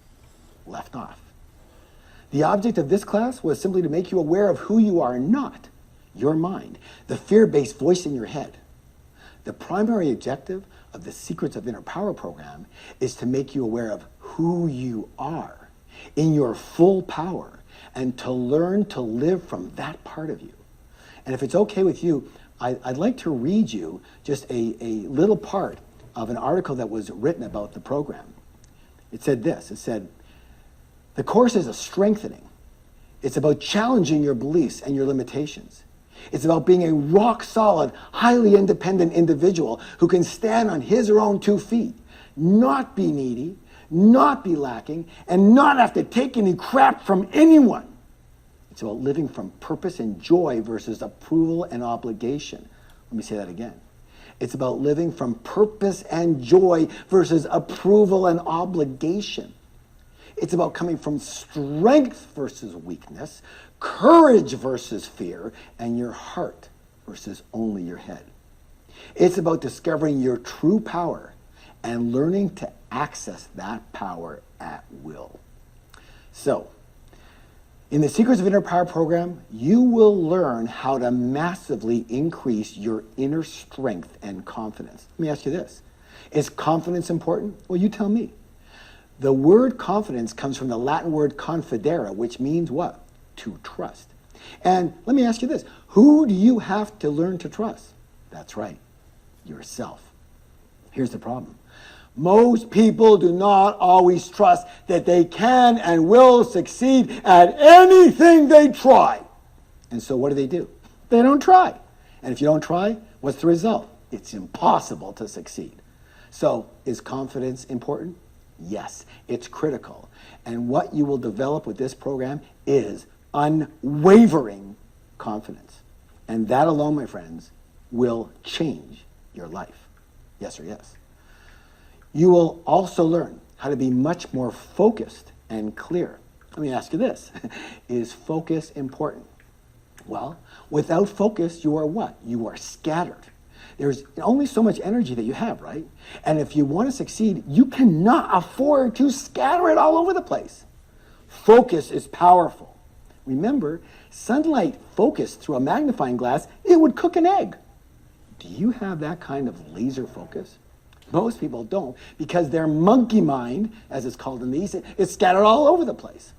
left off. The object of this class was simply to make you aware of who you are not, your mind, the fear-based voice in your head. The primary objective of the Secrets of Inner Power program is to make you aware of who you are in your full power and to learn to live from that part of you. And if it's okay with you, I'd like to read you just a little part of an article that was written about the program. It said this, it said, the course is a strengthening. It's about challenging your beliefs and your limitations. It's about being a rock-solid, highly independent individual who can stand on his or own 2 feet, not be needy, not be lacking, and not have to take any crap from anyone. It's about living from purpose and joy versus approval and obligation. Let me say that again. It's about living from purpose and joy versus approval and obligation. It's about coming from strength versus weakness, courage versus fear, and your heart versus only your head. It's about discovering your true power and learning to access that power at will. So, in the Secrets of Inner Power program, you will learn how to massively increase your inner strength and confidence. Let me ask you this. Is confidence important? Well, you tell me. The word confidence comes from the Latin word confidere, which means what? To trust. And let me ask you this. Who do you have to learn to trust? That's right, yourself. Here's the problem. Most people do not always trust that they can and will succeed at anything they try. And so what do? They don't try. And if you don't try, what's the result? It's impossible to succeed. So is confidence important? Yes, it's critical. And what you will develop with this program is unwavering confidence. And that alone, my friends, will change your life. Yes or yes. You will also learn how to be much more focused and clear. Let me ask you this. Is focus important? Well, without focus, you are what? You are scattered. There's only so much energy that you have, right? And if you want to succeed, you cannot afford to scatter it all over the place. Focus is powerful. Remember, sunlight focused through a magnifying glass, it would cook an egg. Do you have that kind of laser focus? Most people don't, because their monkey mind, as it's called in the East, is scattered all over the place.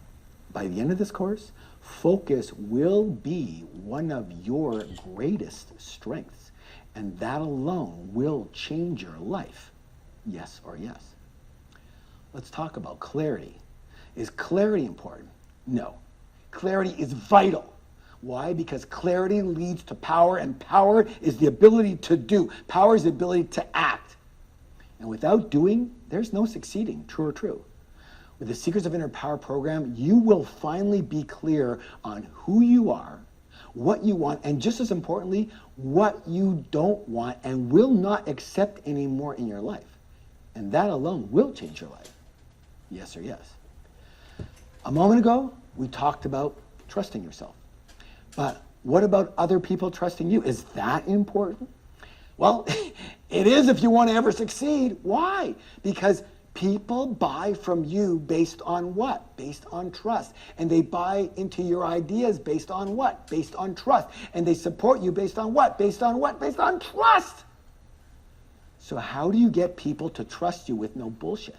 By the end of this course, focus will be one of your greatest strengths, and that alone will change your life. Yes or yes? Let's talk about clarity. Is clarity important? No. Clarity is vital. Why? Because clarity leads to power, and power is the ability to do. Power is the ability to act. And without doing, there's no succeeding, true or true. With the Secrets of Inner Power program, you will finally be clear on who you are, what you want, and just as importantly, what you don't want and will not accept anymore in your life. And that alone will change your life. Yes or yes? A moment ago, we talked about trusting yourself. But what about other people trusting you? Is that important? Well, it is if you want to ever succeed. Why? Because people buy from you based on what? Based on trust. And they buy into your ideas based on what? Based on trust. And they support you based on what? Based on what? Based on trust. So how do you get people to trust you with no bullshit?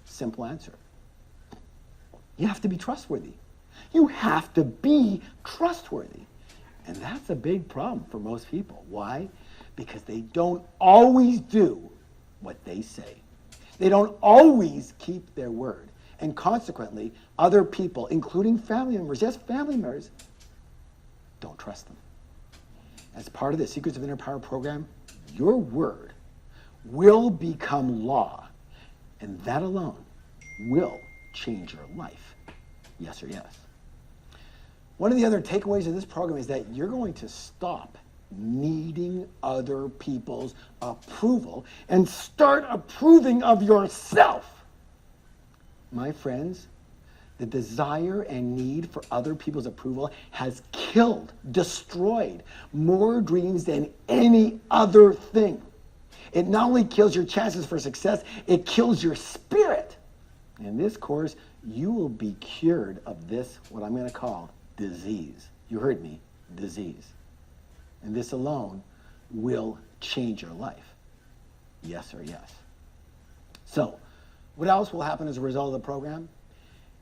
Simple answer. You have to be trustworthy. You have to be trustworthy. And that's a big problem for most people. Why? Because they don't always do what they say. They don't always keep their word. And consequently, other people, including family members, yes, family members, don't trust them. As part of the Secrets of Inner Power program, your word will become law. And that alone will change your life. Yes or yes? One of the other takeaways of this program is that you're going to stop needing other people's approval and start approving of yourself. My friends, the desire and need for other people's approval has killed, destroyed more dreams than any other thing. It not only kills your chances for success, it kills your spirit. In this course, you will be cured of this, what I'm going to call disease. You heard me, disease. And this alone will change your life. Yes or yes? So, what else will happen as a result of the program?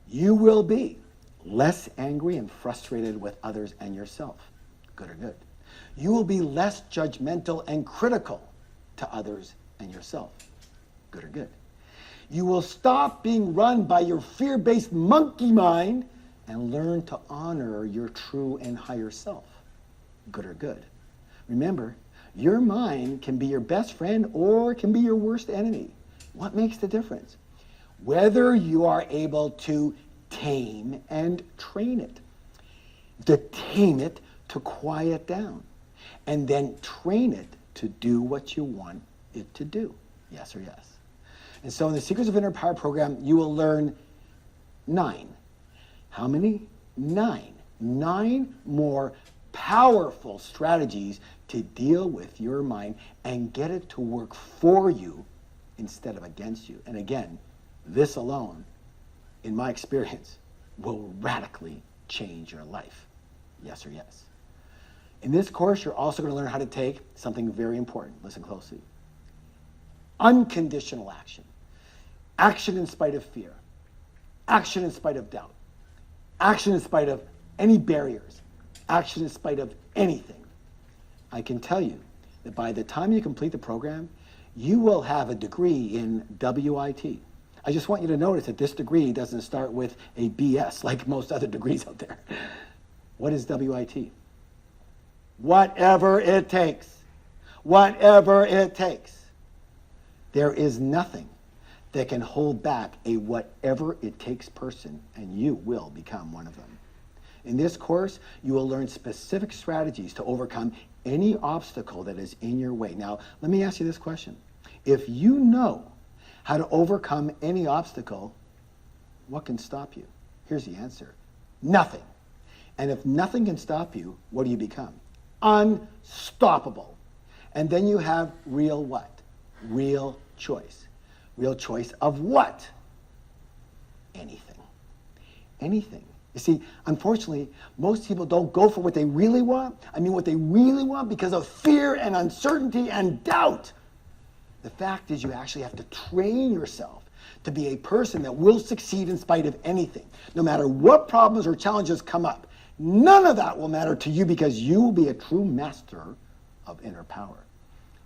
You will be less angry and frustrated with others and yourself. Good or good. You will be less judgmental and critical to others and yourself. Good or good. You will stop being run by your fear-based monkey mind and learn to honor your true and higher self. Good or good. Remember, your mind can be your best friend or it can be your worst enemy. What makes the difference? Whether you are able to tame and train it. To tame it to quiet down. And then train it to do what you want it to do. Yes or yes? And so in the Secrets of Inner Power program, you will learn 9. How many? 9. 9 more powerful strategies to deal with your mind and get it to work for you instead of against you. And again, this alone, in my experience, will radically change your life. Yes or yes? In this course, you're also going to learn how to take something very important. Listen closely. Unconditional action. Action in spite of fear. Action in spite of doubt. Action in spite of any barriers. Action in spite of anything. I can tell you that by the time you complete the program, you will have a degree in WIT. I just want you to notice that this degree doesn't start with a BS like most other degrees out there. What is WIT? Whatever it takes. Whatever it takes. There is nothing that can hold back a whatever it takes person, and you will become one of them. In this course, you will learn specific strategies to overcome any obstacle that is in your way. Now, let me ask you this question. If you know how to overcome any obstacle, what can stop you? Here's the answer. Nothing. And if nothing can stop you, what do you become? Unstoppable. And then you have real what? Real choice. Real choice of what? Anything. Anything. You see, unfortunately, most people don't go for what they really want. I mean, what they really want because of fear and uncertainty and doubt. The fact is you actually have to train yourself to be a person that will succeed in spite of anything. No matter what problems or challenges come up, none of that will matter to you because you will be a true master of inner power.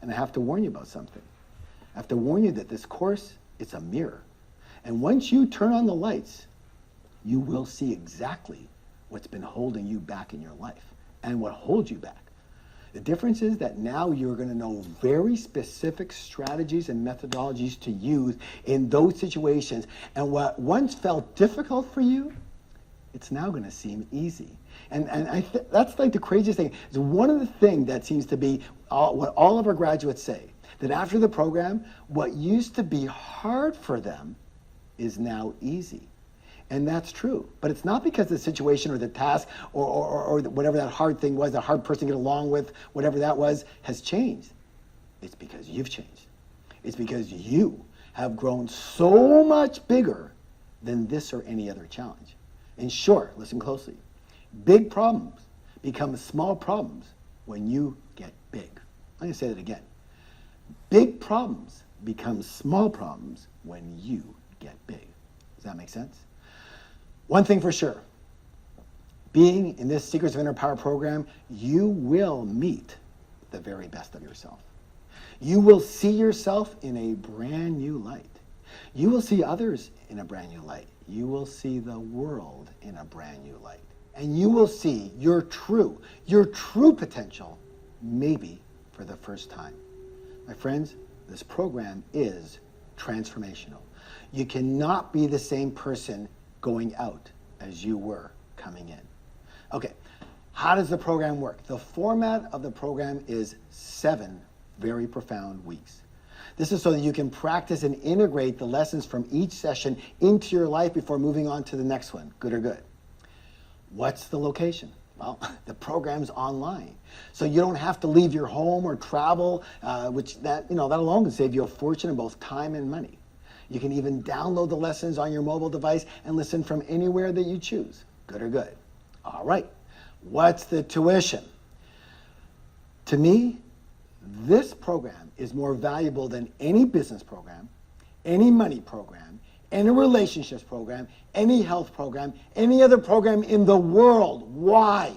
And I have to warn you about something. I have to warn you that this course, it's a mirror. And once you turn on the lights, you will see exactly what's been holding you back in your life and what holds you back. The difference is that now you're going to know very specific strategies and methodologies to use in those situations. And what once felt difficult for you, it's now going to seem easy. And that's like the craziest thing. It's one of the things that seems to be what all of our graduates say, that after the program, what used to be hard for them is now easy. And that's true. But it's not because the situation or the task or whatever that hard thing was, the hard person to get along with, whatever that was, has changed. It's because you've changed. It's because you have grown so much bigger than this or any other challenge. In short, listen closely. Big problems become small problems when you get big. I'm going to say that again. Big problems become small problems when you get big. Does that make sense? One thing for sure, being in this Secrets of Inner Power program, you will meet the very best of yourself. You will see yourself in a brand new light. You will see others in a brand new light. You will see the world in a brand new light. And you will see your true potential, maybe for the first time. My friends, this program is transformational. You cannot be the same person going out as you were coming in. Okay, how does the program work? The format of the program is 7 very profound weeks. This is so that you can practice and integrate the lessons from each session into your life before moving on to the next one, good or good. What's the location? Well, the program's online. So you don't have to leave your home or travel, that alone can save you a fortune in both time and money. You can even download the lessons on your mobile device and listen from anywhere that you choose. Good or good? All right. What's the tuition? To me, This program is more valuable than any business program, any money program, any relationships program, any health program, any other program in the world. Why?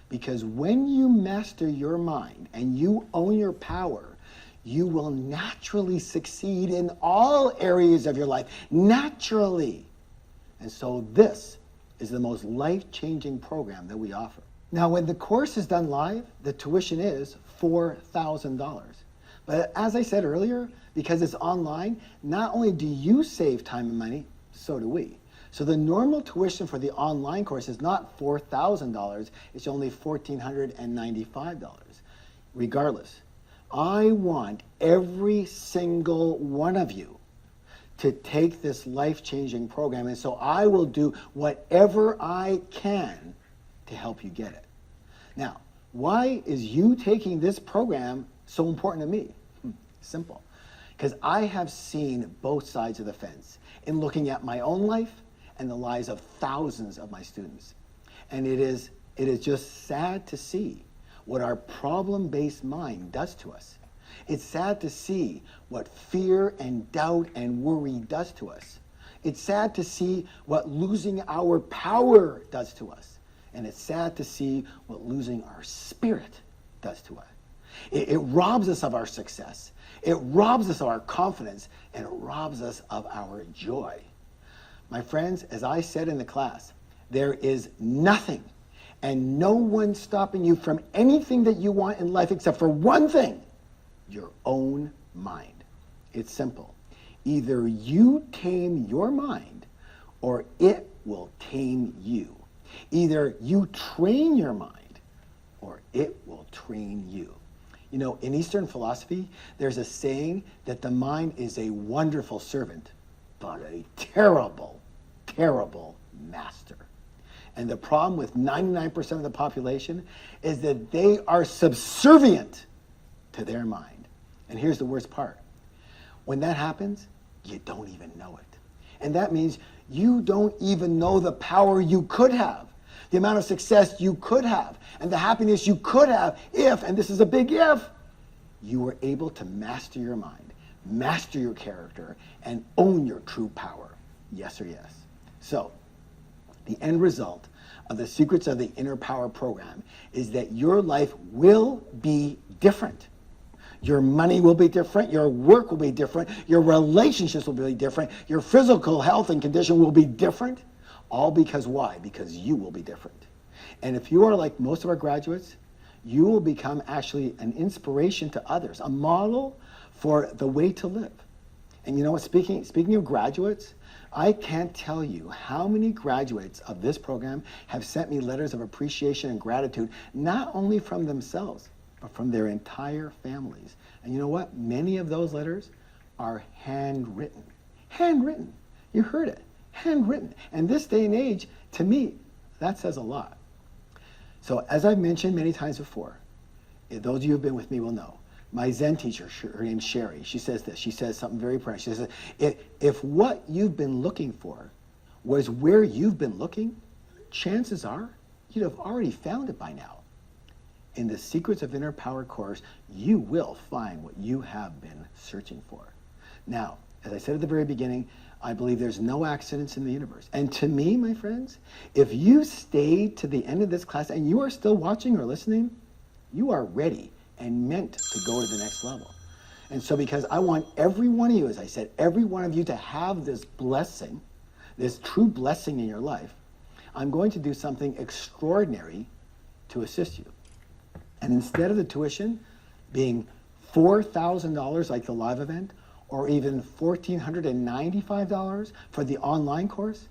Because when you master your mind and you own your power, you will naturally succeed in all areas of your life, naturally. And so this is the most life-changing program that we offer. Now, when the course is done live, the tuition is $4,000. But as I said earlier, because it's online, not only do you save time and money, so do we. So the normal tuition for the online course is not $4,000, it's only $1,495. Regardless, I want every single one of you to take this life-changing program, and so I will do whatever I can to help you get it. Now, why is you taking this program so important to me? Simple. Because I have seen both sides of the fence in looking at my own life and the lives of thousands of my students. And it is just sad to see what our problem-based mind does to us. It's sad to see what fear and doubt and worry does to us. It's sad to see what losing our power does to us. And it's sad to see what losing our spirit does to us. It robs us of our success. It robs us of our confidence, and it robs us of our joy. My friends, as I said in the class, there is nothing and no one stopping you from anything that you want in life except for one thing: your own mind. It's simple. Either you tame your mind or it will tame you. Either you train your mind or it will train you. You know, in Eastern philosophy, there's a saying that the mind is a wonderful servant, but a terrible, terrible master. And the problem with 99% of the population is that they are subservient to their mind. And here's the worst part. When that happens, you don't even know it. And that means you don't even know the power you could have, the amount of success you could have, and the happiness you could have if, and this is a big if, you were able to master your mind, master your character, and own your true power. Yes or yes? So, the end result of the Secrets of the Inner Power program is that your life will be different. Your money will be different, your work will be different, your relationships will be different, your physical health and condition will be different. All because why? Because you will be different. And if you are like most of our graduates, you will become actually an inspiration to others, a model for the way to live. And you know what, speaking of graduates, I can't tell you how many graduates of this program have sent me letters of appreciation and gratitude, not only from themselves, but from their entire families. And you know what? Many of those letters are handwritten. Handwritten. You heard it. Handwritten. And this day and age, to me, that says a lot. So as I've mentioned many times before, those of you who have been with me will know, my Zen teacher, her name's Sherry, she says this. She says something very precious. She says, if what you've been looking for was where you've been looking, chances are you'd have already found it by now. In the Secrets of Inner Power course, you will find what you have been searching for. Now, as I said at the very beginning, I believe there's no accidents in the universe. And to me, my friends, if you stayed to the end of this class and you are still watching or listening, you are ready and meant to go to the next level. And so because I want every one of you, as I said, every one of you to have this blessing, this true blessing in your life, I'm going to do something extraordinary to assist you. And instead of the tuition being $4,000 like the live event, or even $1,495 for the online course,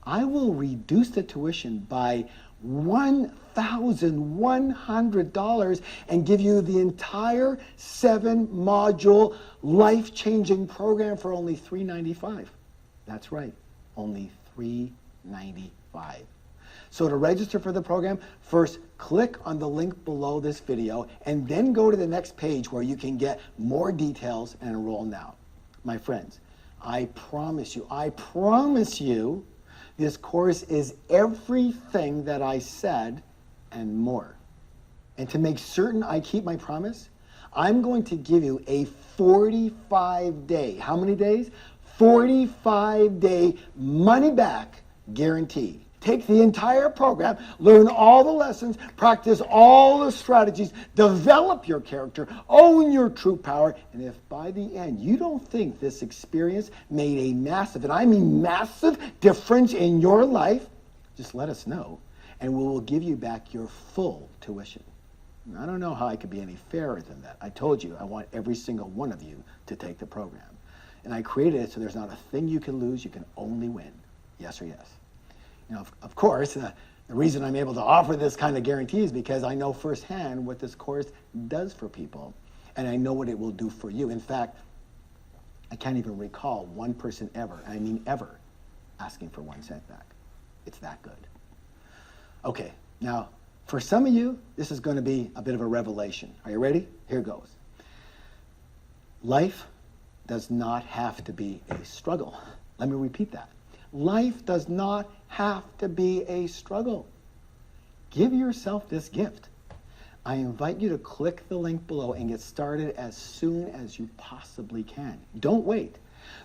I will reduce the tuition by $1,100 and give you the entire 7-module life-changing program for only $395. That's right, only $395. So to register for the program, first click on the link below this video and then go to the next page where you can get more details and enroll now. My friends, I promise you, this course is everything that I said and more. And to make certain I keep my promise, I'm going to give you a 45-day, how many days? 45-day money-back guarantee. Take the entire program, learn all the lessons, practice all the strategies, develop your character, own your true power, and if by the end you don't think this experience made a massive, and I mean massive, difference in your life, just let us know, and we will give you back your full tuition. I don't know how I could be any fairer than that. I told you I want every single one of you to take the program. And I created it so there's not a thing you can lose, you can only win. Yes or yes. You know, of course, the reason I'm able to offer this kind of guarantee is because I know firsthand what this course does for people, and I know what it will do for you. In fact, I can't even recall one person ever, and I mean ever, asking for 1 cent back. It's that good. Okay, now, for some of you, this is going to be a bit of a revelation. Are you ready? Here goes. Life does not have to be a struggle. Let me repeat that. Life does not have to be a struggle. Give yourself this gift. I invite you to click the link below and get started as soon as you possibly can. Don't wait.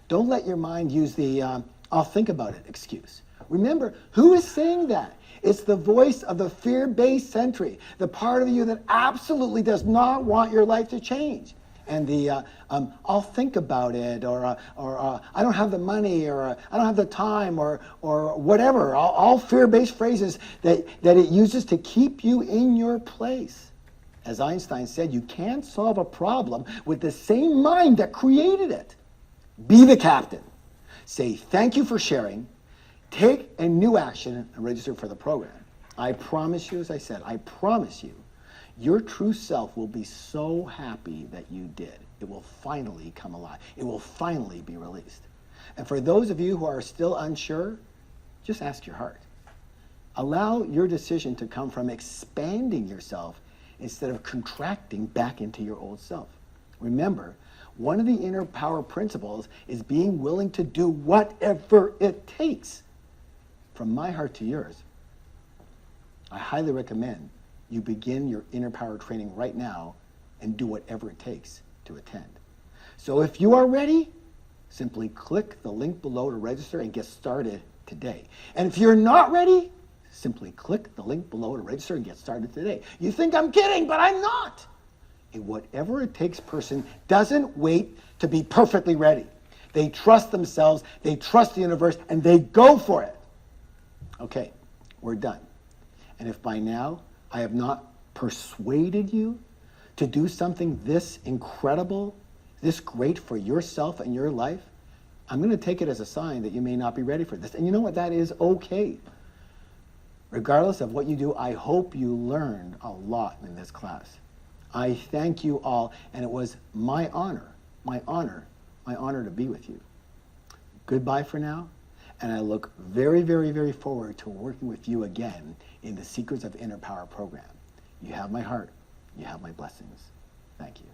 Don't let your mind use the I'll think about it excuse. Remember, who is saying that? It's the voice of the fear-based sentry, the part of you that absolutely does not want your life to change. And the I'll think about it, or I don't have the money, or I don't have the time, or whatever, all fear-based phrases that it uses to keep you in your place. As Einstein said, you can't solve a problem with the same mind that created it. Be the captain. Say thank you for sharing, take a new action, and register for the program. I promise you, as I said, I promise you, your true self will be so happy that you did. It will finally come alive. It will finally be released. And for those of you who are still unsure, just ask your heart. Allow your decision to come from expanding yourself instead of contracting back into your old self. Remember, one of the inner power principles is being willing to do whatever it takes. From my heart to yours, I highly recommend you begin your inner power training right now and do whatever it takes to attend. So if you are ready, simply click the link below to register and get started today. And if you're not ready, simply click the link below to register and get started today. You think I'm kidding, but I'm not. A whatever it takes person doesn't wait to be perfectly ready. They trust themselves, they trust the universe, and they go for it. Okay, we're done. And if by now I have not persuaded you to do something this incredible, this great for yourself and your life, I'm going to take it as a sign that you may not be ready for this. And you know what? That is okay. Regardless of what you do, I hope you learned a lot in this class. I thank you all, and it was my honor to be with you. Goodbye for now, and I look very, very, very forward to working with you again in the Secrets of Inner Power program. You have my heart. You have my blessings. Thank you.